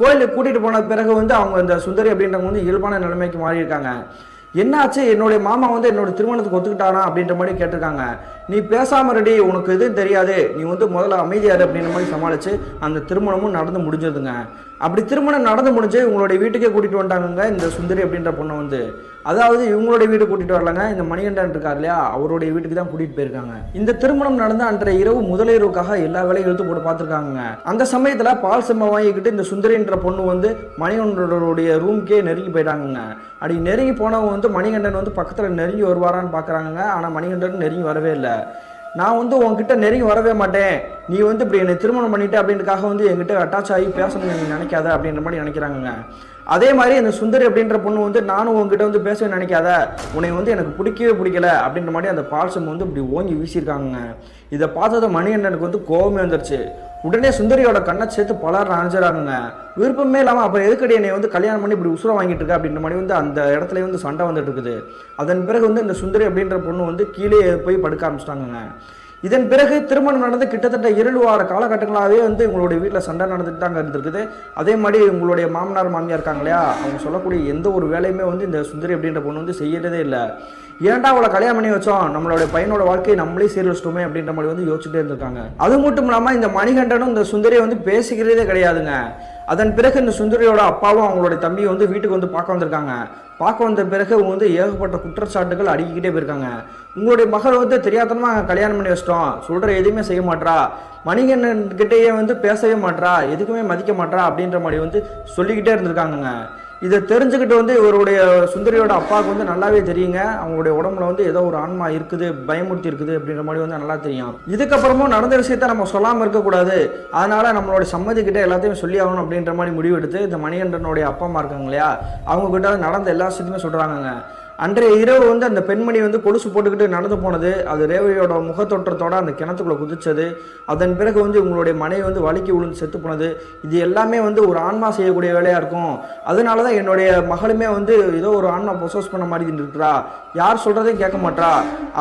கோயிலுக்கு கூட்டிகிட்டு போன பிறகு வந்து அவங்க இந்த சுந்தரி அப்படின்றவங்க வந்து இயல்பான நிலைமைக்கு மாறி இருக்காங்க. என்னாச்சு, என்னுடைய மாமா வந்து என்னோட திருமணத்துக்கு ஒத்துக்கிட்டானா அப்படின்ற மாதிரி கேட்டிருக்காங்க. நீ பேசாமல் ரெடி, உனக்கு எதுவும் தெரியாது, நீ வந்து முதல்ல அமைதியாரு அப்படின்ற மாதிரி சமாளித்து அந்த திருமணமும் நடந்து முடிஞ்சதுங்க. அப்படி திருமணம் நடந்து முடிஞ்சு இவங்களுடைய வீட்டுக்கே கூட்டிகிட்டு வந்துட்டாங்க இந்த சுந்தரி அப்படின்ற பொண்ணை வந்து. அதாவது இவங்களுடைய வீடு கூட்டிகிட்டு வரலங்க, இந்த மணிகண்டன் இருக்கார் இல்லையா, அவருடைய வீட்டுக்கு தான் கூட்டிகிட்டு போயிருக்காங்க. இந்த திருமணம் நடந்த அன்றைய இரவு முதலிரவுக்காக எல்லா வேலையும் இழுத்து போட்டு பார்த்துருக்காங்க. அந்த சமயத்தில் பால் செம்மை வாங்கிக்கிட்டு இந்த சுந்தரின்ற பொண்ணு வந்து மணிகண்டனுடைய ரூம்க்கே நெருங்கி போயிட்டாங்க. அப்படி நெருங்கி போனவங்க வந்து மணிகண்டன் வந்து பக்கத்தில் நெருங்கி வருவாரான்னு பார்க்குறாங்க. ஆனால் மணிகண்டன் நெருங்கி வரவே இல்லை. நான் வந்து உங்ககிட்ட நெருங்கி வரவே மாட்டேன், நீ வந்து இப்படி என்னை திருமணம் பண்ணிட்டு அப்படின்றதுக்காக வந்து என்கிட்ட அட்டாச் ஆகி பேசணும்னு நீ நினைக்காத அப்படின்ற மாதிரி நினைக்கிறாங்க. அதே மாதிரி இந்த சுந்தரி அப்படின்ற பொண்ணு வந்து நானும் உங்ககிட்ட வந்து பேசவே நினைக்காத, உன்னை வந்து எனக்கு பிடிக்கல அப்படின்ற மாதிரி அந்த பால்சம் வந்து இப்படி ஓங்கி வீசியிருக்காங்க. இதை பார்த்தத மணிகண்டனுக்கு வந்து கோபமே வந்துருச்சு. உடனே சுந்தரியோட கண்ணை சேர்த்து பலர் அணைஞ்சிடறாங்க. விருப்பமே இல்லாமல் அப்புறம் எதுக்கடி என்னை வந்து கல்யாணம் பண்ணி இப்படி உசுரம் வாங்கிட்டு இருக்கா அப்படின்ற மாதிரி வந்து அந்த இடத்துல வந்து சண்டை வந்துட்டு இருக்குது. அதன் பிறகு வந்து இந்த சுந்தரி அப்படின்ற பொண்ணு வந்து கீழே போய் படுக்க ஆரம்பிச்சிட்டாங்க. இதன் பிறகு திருமணம் நடந்து கிட்டத்தட்ட 2 வார காலகட்டங்களாகவே வந்து உங்களுடைய வீட்டில் சண்டை நடந்துட்டு தாங்க இருந்திருக்குது. அதே மாதிரி உங்களுடைய மாமனார் மாமியார் இருக்காங்க இல்லையா, அவங்க சொல்லக்கூடிய எந்த ஒரு வேலையுமே வந்து இந்த சுந்தரி அப்படின்ற பொண்ணு வந்து செய்யறதே இல்லை. ஏன்டா அவளை கல்யாணம் பண்ணி வச்சோம், நம்மளுடைய பையனோட வாழ்க்கையை நம்மளே சீரழிச்சிட்டோமே அப்படின்ற மாதிரி வந்து யோசிச்சுட்டே இருந்திருக்காங்க. அது மட்டும் இல்லாமல் இந்த மணிகண்டனும் இந்த சுந்தரியை வந்து பேசிக்கிறதே கிடையாதுங்க. அதன் பிறகு இந்த சுந்தரியோட அப்பாவும் அவங்களுடைய தம்பியை வந்து வீட்டுக்கு வந்து பார்க்க வந்திருக்காங்க. பார்க்க வந்த பிறகு அவங்க வந்து ஏகப்பட்ட குற்றச்சாட்டுகள் அடிக்கிட்டே போயிருக்காங்க. உங்களுடைய மகள் வந்து தெரியாதனமாக கல்யாணம் பண்ணி வச்சிட்டோம், சொல்கிற எதுவுமே செய்ய மாட்டா, மணிகண்டன் கிட்டேயே வந்து பேசவே மாட்டா, எதுக்குமே மதிக்க மாட்டா அப்படின்ற மாதிரி வந்து சொல்லிக்கிட்டே இருந்திருக்காங்க. இதை தெரிஞ்சுக்கிட்டு வந்து இவருடைய சுந்தரியோட அப்பாவுக்கு வந்து நல்லாவே தெரியுங்க, அவங்களுடைய உடம்புல வந்து ஏதோ ஒரு ஆன்மா இருக்குது, பயமுறுத்தி இருக்குது அப்படின்ற மாதிரி வந்து நல்லா தெரியும். இதுக்கப்புறமும் நடந்த விஷயத்த நம்ம சொல்லாமல் இருக்கக்கூடாது, அதனால நம்மளோட சம்மதிக்கிட்ட எல்லாத்தையும் சொல்லி ஆகணும் அப்படின்ற மாதிரி முடிவெடுத்து இந்த மணிகண்டனுடைய அப்பா அம்மா இருக்காங்க இல்லையா, அவங்க கிட்ட நடந்த எல்லா விஷயத்தையுமே சொல்றாங்க. அன்றைய இரவு வந்து அந்த பெண்மணி வந்து கொலுசு போட்டுக்கிட்டு நடந்து போனது, அது ரேவதியோட முகத்தோற்றத்தோட அந்த கிணத்துக்குள்ள குதிச்சது, அதன் பிறகு வந்து உங்களுடைய மனைவி வந்து வலிக்கு விழுந்து செத்து போனது, இது எல்லாமே வந்து ஒரு ஆன்மா செய்யக்கூடிய வேலையா இருக்கும். அதனால தான் என்னுடைய மகளுமே வந்து ஏதோ ஒரு ஆன்மா பொசஸ் பண்ண மாதிரி இருக்கிறா, யார் சொல்றதையும் கேட்க மாட்டா,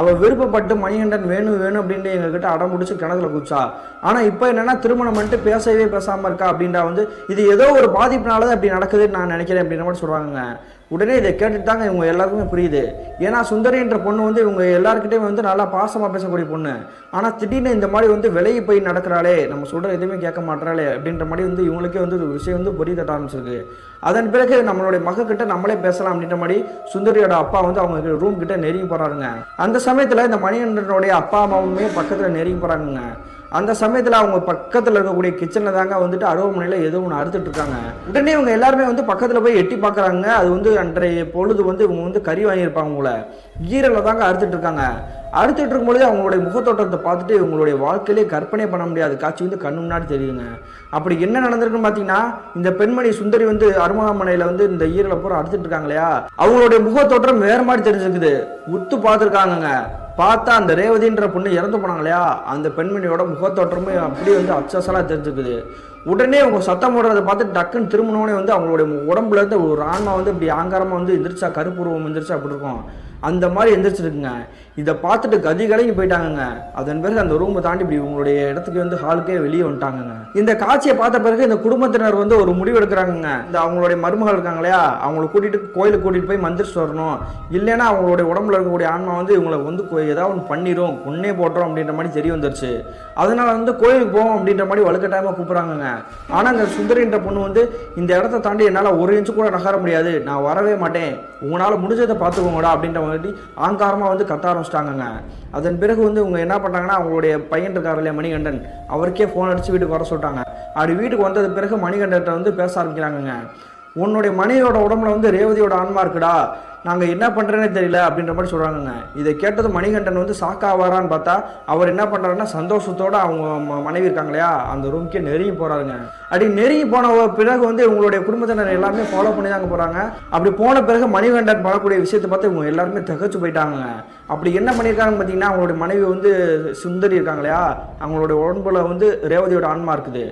அவள் விருப்பப்பட்டு மணிகண்டன் வேணும் வேணும் அப்படின்ட்டு எங்ககிட்ட அடம் முடிச்சு கிணத்துல குதிச்சா. ஆனால் இப்போ என்னன்னா திருமணம் பண்ணிட்டு பேசவே பேசாமல் இருக்கா அப்படின்றா, வந்து இது ஏதோ ஒரு பாதிப்புனால தான் அப்படி நடக்குதுன்னு நான் நினைக்கிறேன் அப்படின்ற மாதிரி சொல்கிறாங்க. உடனே இதை கேட்டுட்டு தாங்க இவங்க எல்லாருக்குமே புரியுது. ஏன்னா சுந்தரின்ற பொண்ணு வந்து இவங்க எல்லாருக்கிட்டையும் வந்து நல்லா பாசமாக பேசக்கூடிய பொண்ணு, ஆனால் திடீர்னு இந்த மாதிரி வந்து விலகி போய் நடக்கிறாளே, நம்ம சொல்கிற எதுவுமே கேட்க மாட்டாளே அப்படின்ற மாதிரி வந்து இவங்களுக்கே வந்து ஒரு விஷயம் வந்து புரிய தட்ட ஆரம்பிச்சிருக்கு. அதன் பிறகு நம்மளுடைய மகக்கிட்ட நம்மளே பேசலாம் அப்படின்ற மாதிரி சுந்தரியோட அப்பா வந்து அவங்க ரூம் கிட்ட நெருங்கி போகிறாருங்க. அந்த சமயத்தில் இந்த மணிகண்டனுடைய அப்பா அம்மாவுமே பக்கத்தில் நெருங்கி போகிறாங்க. அந்த சமயத்தில் அவங்க பக்கத்தில் இருக்கக்கூடிய கிச்சனில் தாங்க வந்துட்டு அருவமனையில் ஏதோ ஒன்று அறுத்துட்டு இருக்காங்க. உடனே இவங்க எல்லாருமே வந்து பக்கத்தில் போய் எட்டி பார்க்குறாங்க. அது வந்து அன்றைய பொழுது வந்து இவங்க வந்து கறி வாங்கியிருப்பாங்க, உங்களை ஈரலில் தாங்க அறுத்துட்டு இருக்காங்க. அறுத்துட்டு இருக்கும்பொழுது அவங்களுடைய முகத்தோட்டத்தை பார்த்துட்டு இவங்களுடைய வாழ்க்கையிலே கற்பனை பண்ண முடியாத காட்சி வந்து கண்ணு முன்னாடி தெரியுங்க. அப்படி என்ன நடந்திருக்குன்னு பார்த்தீங்கன்னா, இந்த பெண்மணி சுந்தரி வந்து அருமனையில் வந்து இந்த ஈரலை பூரா அறுத்துட்டு இருக்காங்க இல்லையா, அவங்களுடைய முகத்தோற்றம் வேறு மாதிரி தெரிஞ்சிருக்குது. உத்து பார்த்துருக்காங்கங்க. பார்த்தா அந்த ரேவதின்ற பொண்ணு இறந்து போனாங்க இல்லையா, அந்த பெண்மணியோட முகத்தோற்றமே அப்படியே வந்து அச்சசலாக தெரிஞ்சுக்குது. உடனே அவங்க சத்தம் போடுறதை பார்த்து டக்குன்னு திரும்பினோடனே வந்து அவங்களுடைய உடம்புல இருந்து ஒரு ஆன்மா வந்து இப்படி ஆங்காரமாக வந்து எந்திரிச்சா, கருப்புருவம் எந்திரிச்சா அப்படி இருக்கும், அந்த மாதிரி எந்திரிச்சிருக்குங்க. இதை பார்த்துட்டு கதி கலங்கி போயிட்டாங்கங்க. அதன் பிறகு அந்த ரூமை தாண்டி இப்படி உங்களுடைய இடத்துக்கு வந்து ஹாலுக்கே வெளியே வந்துட்டாங்கங்க. இந்த காட்சியை பார்த்த பிறகு இந்த குடும்பத்தினர் வந்து ஒரு முடிவு எடுக்கிறாங்க. இந்த அவங்களுடைய மருமகள் இருக்காங்க இல்லையா, அவங்களை கூட்டிட்டு கோயிலுக்கு கூட்டிட்டு போய் மந்திரிச்சு வரணும், இல்லைன்னா அவங்களுடைய உடம்புல இருக்கக்கூடிய ஆன்மா வந்து இவங்களை வந்து ஏதாவது ஒன்று பண்ணிடும், பொண்ணே போட்டுரும் அப்படின்ற மாதிரி தெரிய வந்துருச்சு. அதனால வந்து கோயிலுக்கு போவோம் அப்படின்ற மாதிரி வலுக்கட்டாயமாக கூப்பிட்றாங்க. ஆனால் அந்த சுந்தரின்ற பொண்ணு வந்து இந்த இடத்த தாண்டி என்னால் ஒரு இன்ச்சு கூட நகர முடியாது, நான் வரவே மாட்டேன், உங்களால் முடிஞ்சதை பார்த்துக்கோங்கடா அப்படின்ற மாதிரி ஆங்காரமாக வந்து கத்த ஆரம்பிச்சிட்டாங்க. அதன் பிறகு வந்து இவங்க என்ன பண்ணாங்கன்னா, அவங்களுடைய பையன் இருக்கார் இல்லையா மணிகண்டன், அவருக்கே ஃபோன் அடித்து வீட்டுக்கு வர சொல்லிட்டாங்க. அப்படி வீட்டுக்கு வந்தது பிறகு மணிகண்டன்கிட்ட வந்து பேச ஆரம்பிக்கிறாங்க. உன்னுடைய மனைவியோட உடம்புல வந்து ரேவதியோட ஆன்மா இருக்குடா, நாங்கள் என்ன பண்ணுறேன்னே தெரியல அப்படின்ற மாதிரி சொல்கிறாங்க. இதை கேட்டது மணிகண்டன் வந்து சாக்காவாரான்னு பார்த்தா, அவர் என்ன பண்ணுறாருன்னா சந்தோஷத்தோடு அவங்க மனைவி இருக்காங்க இல்லையா அந்த ரூம்க்கே நெருங்கி போகிறாருங்க. அப்படி நெருங்கி போன பிறகு வந்து இவங்களுடைய குடும்பத்தினர் எல்லாருமே ஃபாலோ பண்ணி தாங்க போகிறாங்க. அப்படி போன பிறகு மணிகண்டன் பண்ணக்கூடிய விஷயத்தை பார்த்து இவங்க எல்லாருமே திகச்சு போயிட்டாங்க. அப்படி என்ன பண்ணியிருக்காங்கன்னு பார்த்தீங்கன்னா, அவங்களுடைய மனைவி வந்து சுந்தரி இருக்காங்க இல்லையா, அவங்களுடைய உடம்புல வந்து ரேவதியோட ஆன்மா இருக்குது.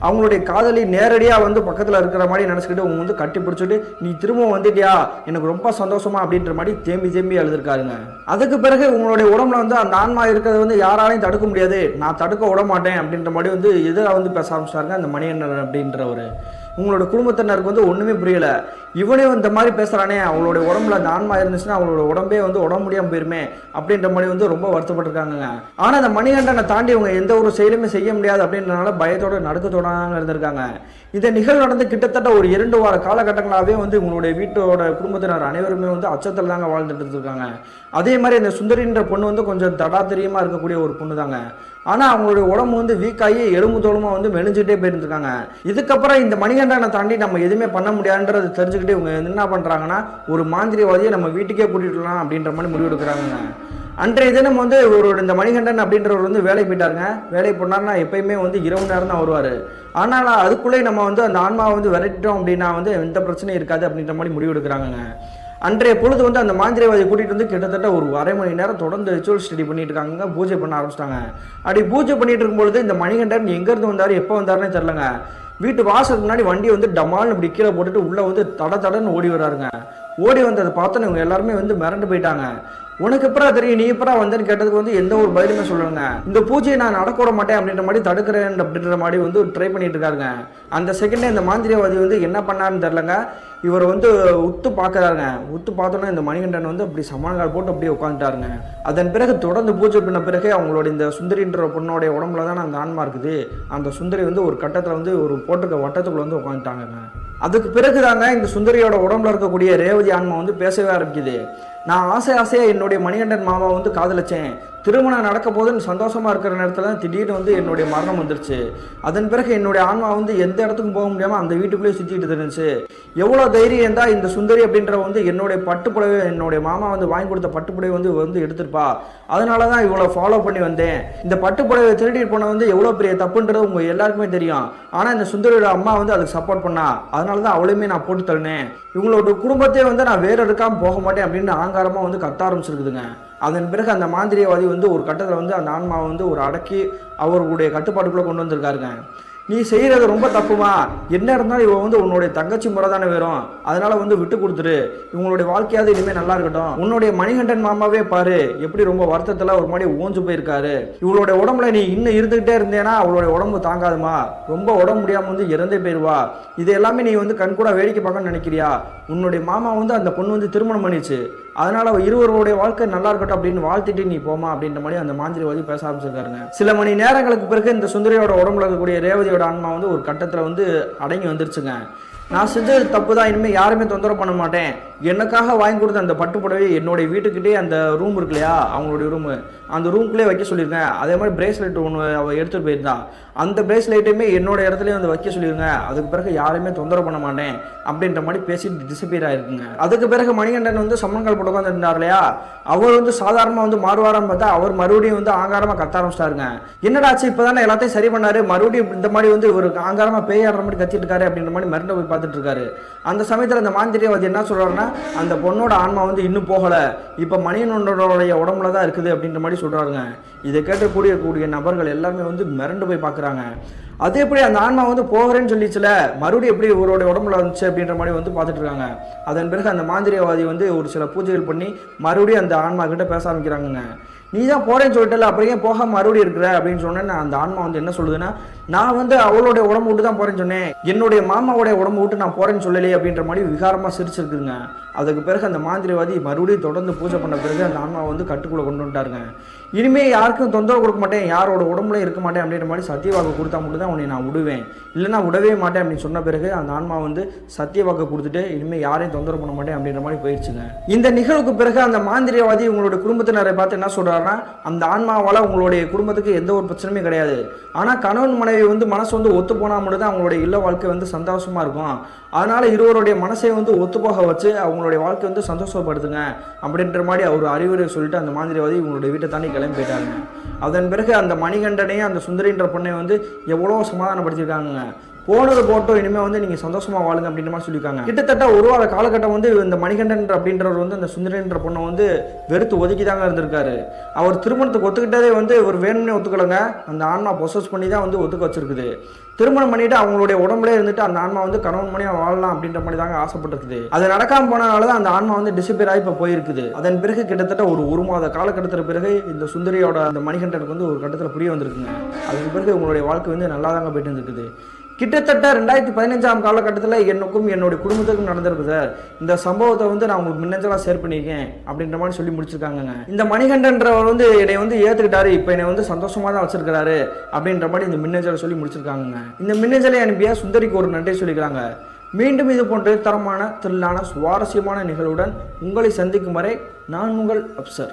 அவங்களுடைய காதலி நேரடியாக வந்து பக்கத்தில் இருக்கிற மாதிரி நினச்சிக்கிட்டு அவங்க வந்து கட்டி பிடிச்சிட்டு, நீ திரும்பவும் வந்துட்டியா, எனக்கு ரொம்ப சந்தோஷமா அப்படின்ற மாதிரி தேம்பி அழுதுருக்காருங்க. அதுக்கு பிறகு உங்களுடைய உடம்புல வந்து அந்த ஆன்மா இருக்கிறது வந்து யாராலையும் தடுக்க முடியாது, நான் தடுக்க விட மாட்டேன் அப்படின்ற மாதிரி வந்து எதிராக வந்து பேச ஆரம்பிச்சாருங்க அந்த மணிகண்டன் அப்படின்றவர். உங்களோட குடும்பத்தினருக்கு வந்து ஒன்றுமே புரியல, இவனே இந்த மாதிரி பேசுகிறானே, அவங்களுடைய உடம்புல அந்த ஆன்மா இருந்துச்சுன்னா அவங்களோட உடம்பே வந்து உடம்பு முடியாமல் போயிருமே அப்படின்ற மாதிரி வந்து ரொம்ப வருத்தப்பட்டிருக்காங்க. ஆனால் அந்த மணிகண்டனை தாண்டி இவங்க எந்த ஒரு செயலுமே செய்ய முடியாது அப்படின்றனால பயத்தோட நடுக்கத்தோட இருந்திருக்காங்க. இந்த நிகழ்வு நடந்து கிட்டத்தட்ட ஒரு 2 வார காலகட்டங்களாகவே வந்து உங்களுடைய வீட்டோட குடும்பத்தினர் அனைவருமே வந்து அச்சத்தில் தாங்க வாழ்ந்துட்டு இருக்காங்க. அதே மாதிரி இந்த சுந்தரின்ற பொண்ணு வந்து கொஞ்சம் தடாத்திரியமாக இருக்கக்கூடிய ஒரு பொண்ணு தாங்க. ஆனால் அவங்களுடைய உடம்பு வந்து வீக்காகி எலும்பு தோலுமாக வந்து மெலிஞ்சிட்டே போயிருந்துருக்காங்க. இதுக்கப்புறம் இந்த மணிகண்டனை தாண்டி நம்ம எதுவுமே பண்ண முடியாதுன்றது தெரிஞ்சுக்கிட்டு இவங்க என்ன பண்ணுறாங்கன்னா, ஒரு மாந்திரிவாதியை நம்ம வீட்டுக்கே கூட்டிகிட்டுலாம் அப்படின்ற மாதிரி முடிவெடுக்கிறாங்க. அன்றைய தினம் வந்து இந்த மணிகண்டன் அப்படின்றவர் வந்து வேலைக்கு போயிட்டாருங்க. வேலைக்கு போனார்னா எப்பயுமே வந்து இரவு நேரம் தான் வருவார். ஆனால் அதுக்குள்ளே நம்ம வந்து அந்த ஆன்மாவை வந்து விரட்டிட்டோம் அப்படின்னா வந்து எந்த பிரச்சனையும் இருக்காது அப்படின்ற மாதிரி முடிவெடுக்கிறாங்க. அன்றைய பொழுது வந்து அந்த மாந்திரிவாதியை கூட்டிகிட்டு வந்து கிட்டத்தட்ட ஒரு அரை மணி நேரம் தொடர்ந்து ரிச்சுவல் ஸ்டடி பண்ணிட்டு இருக்காங்க, பூஜை பண்ண ஆரம்பிச்சிட்டாங்க. அப்படி பூஜை பண்ணிட்டு இருக்கும்பொழுது இந்த மணிகண்டன் எங்கேருந்து வந்தார், எப்போ வந்தாருன்னே தெரிலங்க. வீட்டு வாசலுக்கு முன்னாடி வண்டியை வந்து டமால்னு இப்படி கீழே போட்டுட்டு உள்ளே வந்து தடன்னு ஓடி வர்றாருங்க. ஓடி வந்ததை பார்த்தோன்னு இவங்க எல்லாருமே வந்து மிரண்டு போயிட்டாங்க. உனக்கு எப்பறம் தெரியும், நீ எப்பறம் வந்தேன்னு கேட்டதுக்கு வந்து எந்த ஒரு பதிலுமே சொல்லுங்க. இந்த பூஜையை நான் நடக்க விட மாட்டேன் அப்படின்ற மாதிரி தடுக்கிறேன் அப்படின்ற மாதிரி வந்து ட்ரை பண்ணிட்டு இருக்காருங்க. அந்த செகண்டே இந்த மாந்திரிவாதி வந்து என்ன பண்ணாருன்னு தெரிலங்க, இவர் வந்து உத்து பார்க்குறாருங்க. உத்து பார்த்தோன்னா இந்த மணிகண்டன் வந்து அப்படி சமானங்கால் போட்டு அப்படியே உட்காந்துட்டாருங்க. அதன் பிறகு தொடர்ந்து பூஜை பண்ண பிறகு அவங்களோட இந்த சுந்தரின்ற பொண்ணோடைய உடம்புல தான் அந்த ஆன்மா இருக்குது. அந்த சுந்தரி வந்து ஒரு கட்டத்தில் வந்து ஒரு போட்டிருக்க வட்டத்துக்குள்ள வந்து உட்காந்துட்டாங்க. அதுக்கு பிறகு தாங்க இந்த சுந்தரியோட உடம்புல இருக்கக்கூடிய ரேவதி ஆன்மா வந்து பேசவே ஆரம்பிக்குது. நான் ஆசையாக என்னுடைய மணிகண்டன் மாமா வந்து காதலிச்சேன், திருமணம் நடக்க போதுன்னு சந்தோஷமாக இருக்கிற நேரத்தில் தான் திடீர்னு வந்து என்னுடைய மரணம் வந்துருச்சு. அதன் பிறகு என்னுடைய ஆன்மா வந்து எந்த இடத்துக்கும் போக முடியாமல் அந்த வீட்டுக்குள்ளேயே சுற்றிட்டு இருந்துச்சு. எவ்வளோ தைரியம் இருந்தால் இந்த சுந்தரி அப்படின்ற வந்து என்னுடைய பட்டுப்புடவை என்னுடைய மாமா வந்து வாங்கி கொடுத்த பட்டுப்புடவை வந்து எடுத்துருப்பா. அதனால தான் இவ்வளோ ஃபாலோ பண்ணி வந்தேன். இந்த பட்டுப்புடவை திருடிட்டு போன வந்து எவ்வளோ பெரிய தப்புன்றது உங்கள் எல்லாருக்குமே தெரியும். ஆனால் இந்த சுந்தரியோட அம்மா வந்து அதுக்கு சப்போர்ட் பண்ணா. அதனால தான் அவளையுமே நான் போட்டு தள்ளினேன். இவங்களோட குடும்பத்தையே வந்து நான் வேறு இருக்காமல் போக மாட்டேன் அப்படின்னு ஆங்காரமாக வந்து கத்த ஆரம்பிச்சிருக்குதுங்க. அதன் பிறகு அந்த மாந்திரியவாதி வந்து ஒரு கட்டத்தில் வந்து அந்த ஆன்மாவை வந்து ஒரு அடக்கி அவர்களுடைய கட்டுப்பாட்டுக்குள்ளே கொண்டு வந்திருக்காருங்க. நீ செய்கிறது ரொம்ப தப்புமா, என்ன இருந்தாலும் இவன் வந்து உன்னுடைய தங்கச்சி முறை தானே வேறும், அதனால வந்து விட்டு கொடுத்துரு, இவங்களுடைய வாழ்க்கையாவது இனிமேல் நல்லா இருக்கட்டும். உன்னுடைய மணிகண்டன் மாமாவே பாரு எப்படி ரொம்ப வருத்தத்தில் ஒரு மாதிரி ஓஞ்சு போயிருக்காரு. இவளுடைய உடம்புல நீ இன்னும் இருந்துகிட்டே இருந்தேன்னா அவளுடைய உடம்பு தாங்காதுமா, ரொம்ப உடம்பு முடியாமல் வந்து இறந்தே போயிடுவா. இது எல்லாமே நீ வந்து கண் கூட வேடிக்கை பார்க்கணும்னு நினைக்கிறியா? உன்னுடைய மாமா வந்து அந்த பொண்ணு வந்து திருமணம் பண்ணிச்சு, அதனால இருவருடைய வாழ்க்கை நல்லா இருக்கட்டும் அப்படின்னு வாழ்த்திட்டு நீ போமா அப்படின்ற மாதிரி அந்த மாந்திரிவாதி பேச ஆரம்பிச்சிருக்காருங்க. சில மணி நேரங்களுக்கு பிறகு இந்த சுந்தரியோட உடம்புல இருக்கக்கூடிய ரேவதியோட ஆன்மா வந்து ஒரு கட்டத்தில் வந்து அடங்கி வந்துருச்சுங்க. நான் செஞ்சது தப்பு தான், இனிமேல் யாருமே தொந்தரவு பண்ண மாட்டேன். எனக்காக வாங்கி கொடுத்த அந்த பட்டுப்புடவை என்னுடைய வீட்டுக்கிட்டே அந்த ரூம் இருக்கு இல்லையா, அவங்களுடைய ரூமு, அந்த ரூம்குள்ளே வைக்க சொல்லியிருக்கேன். அதே மாதிரி பிரேஸ்லெட் ஒன்று அவள் எடுத்துகிட்டு போயிருந்தான், அந்த பிரேஸ்லெட்டையுமே என்னோட இடத்துலையும் வந்து வைக்க சொல்லியிருங்க. அதுக்கு பிறகு யாருமே தொந்தரவு பண்ண மாட்டேன் அப்படின்ற மாதிரி பேசிட்டு டிசப்பியர் ஆயிருக்குங்க. அதுக்கு பிறகு மணிகண்டன் வந்து சம்மன்கால் போட்டு உட்காந்து இருந்தார் இல்லையா, அவர் வந்து சாதாரணமாக வந்து மாறுவாரான்னு பார்த்தா அவர் மறுபடியும் வந்து ஆங்காரமாக கத்த ஆரம்பிச்சிட்டாருங்க. என்னடாச்சு இப்போ தானே எல்லாத்தையும் சரி பண்ணாரு, மறுபடியும் இந்த மாதிரி வந்து ஒரு ஆங்காரமாக பேயாடுற மாதிரி கத்திட்டு இருக்காரு அப்படின்ற மாதிரி மறுபடியும் போய் பார்த்துட்டு இருக்காரு. அந்த சமயத்தில் அந்த மாந்திரியவாதி என்ன சொல்றாருன்னா, அந்த பொண்ணோட ஆன்மா வந்து இன்னும் போகல, இப்ப மணிகண்டனுடைய உடம்புல தான் இருக்குது அப்படின்ற மாதிரி சொல்றாருங்க. இதை கேட்டு கூடிய நபர்கள் எல்லாருமே வந்து மிரண்டு போய் பார்க்குறாங்க. அது எப்படி அந்த ஆன்மா வந்து போகிறேன்னு சொல்லிச்சுல, மறுபடியும் எப்படி இவருடைய உடம்புல வந்துச்சு அப்படின்ற மாதிரி வந்து பார்த்துட்டு இருக்காங்க. அதன் பிறகு அந்த மாந்திரியவாதி வந்து ஒரு சில பூஜைகள் பண்ணி மறுபடியும் அந்த ஆன்மா கிட்ட பேச ஆரம்பிக்கிறாங்க. நீ தான் போறேன்னு சொல்லிட்டல, அப்புறம் ஏன் போக மறுபடியும் இருக்கிற அப்படின்னு சொன்னேன். அந்த ஆன்மா வந்து என்ன சொல்லுதுன்னா, நான் வந்து அவளுடைய உடம்பு விட்டு தான் போறேன்னு சொன்னேன், என்னுடைய மாமாவுடைய உடம்பு விட்டு நான் போறேன்னு சொல்லலையே அப்படின்ற மாதிரி விகாரமாக சிரிச்சிருக்குதுங்க. அதுக்கு பிறகு அந்த மாந்திரிவாதி மறுபடியும் தொடர்ந்து பூஜை பண்ண பிறகு அந்த ஆன்மாவை வந்து கட்டுக்குள்ளே கொண்டு வந்துட்டாருங்க. இனிமே யாருக்கும் தொந்தரவு கொடுக்க மாட்டேன், யாரோட உடம்புல இருக்க மாட்டேன் அப்படின்ற மாதிரி சத்தியவாக்கு கொடுத்தா மட்டும் தான் உன்னை நான் விடுவேன், இல்லைனா விடவே மாட்டேன் அப்படின்னு சொன்ன பிறகு அந்த ஆன்மா வந்து சத்தியவாக்கு கொடுத்துட்டு இனிமேல் யாரையும் தொந்தரவு பண்ண மாட்டேன் அப்படின்ற மாதிரி போயிடுச்சுங்க. இந்த நிகழ்வுக்கு பிறகு அந்த மாந்திரியவாதி உங்களுடைய குடும்பத்தினரை பார்த்து என்ன சொல்றாருன்னா, அந்த ஆன்மாவால் உங்களுடைய குடும்பத்துக்கு எந்த ஒரு பிரச்சனையுமே கிடையாது, ஆனால் கணவன் மனைவி வந்து மனசு வந்து ஒத்து போனால் மட்டும் தான் அவங்களுடைய இல்ல வாழ்க்கை வந்து சந்தோஷமா இருக்கும், அதனால இருவருடைய மனசை வந்து ஒத்துப்போக வச்சு அவங்களுடைய வாழ்க்கை வந்து சந்தோஷப்படுத்துங்க அப்படின்ற மாதிரி அவர் அறிவுரை சொல்லிட்டு அந்த மாந்திரிவாதி இவங்களுடைய வீட்டை தாண்டி கிளம்பி போயிட்டாங்க. அதன் பிறகு அந்த மணிகண்டனையும் அந்த சுந்தரின்ற பொண்ணை வந்து எவ்வளோ சமாதானப்படுத்திருக்காங்க. போனது போட்டோம், இனிமேல் வந்து நீங்கள் சந்தோஷமாக வாழுங்க அப்படின்ற மாதிரி சொல்லியிருக்காங்க. கிட்டத்தட்ட ஒரு வார காலகட்டம் வந்து இந்த மணிகண்டன் அப்படின்றவர் வந்து அந்த சுந்தரின்ற பொண்ணை வந்து வெறுத்து ஒதுக்கி தாங்க இருந்திருக்காரு. அவர் திருமணத்துக்கு ஒத்துக்கிட்டதே வந்து ஒரு வேணும்னே ஒத்துக்கலைங்க, அந்த ஆன்மா பொசஸ் பண்ணி தான் வந்து ஒத்துக்க வச்சிருக்குது. திருமணம் பண்ணிட்டு அவங்களுடைய உடம்புலே இருந்துட்டு அந்த ஆன்மா வந்து கணவன் மணியாக வாழலாம் அப்படின்ற மாதிரி தாங்க ஆசைப்பட்டிருக்குது. அது நடக்காம போனதால தான் அந்த ஆன்மா வந்து டிசப்பியர் ஆகி இப்போ போயிருக்குது. அதன் பிறகு கிட்டத்தட்ட ஒரு மாத காலகட்டத்துக்கு பிறகு இந்த சுந்தரியோட அந்த மணிகண்டனுக்கு வந்து ஒரு கட்டத்தில் புரிய வந்திருக்குங்க. அதுக்கு பிறகு உங்களுடைய வாழ்க்கை வந்து நல்லா தாங்க போயிட்டு இருந்திருக்குது. கிட்டத்தட்ட 2015 காலகட்டத்தில் எனக்கும் என்னுடைய குடும்பத்துக்கும் நடந்திருக்கு சார். இந்த சம்பவத்தை வந்து நான் உங்களுக்கு மின்னஞ்சலாக ஷேர் பண்ணியிருக்கேன் அப்படின்ற மாதிரி சொல்லி முடிச்சிருக்காங்க. இந்த மணிகண்டன்றவர் வந்து என்னை வந்து ஏற்றுக்கிட்டாரு, இப்போ என்னை வந்து சந்தோஷமாக தான் வச்சிருக்கிறாரு அப்படின்ற மாதிரி இந்த மின்னஞ்சலை சொல்லி முடிச்சிருக்காங்க. இந்த மின்னஞ்சலை அனுப்பிய சுந்தரிக்கு ஒரு நன்றி சொல்லிக்கிறாங்க. மீண்டும் இது போன்ற தரமான திரளான சுவாரஸ்யமான நிகழ்வுடன் உங்களை சந்திக்கும் வரை நான் உங்கள் அப்சர்.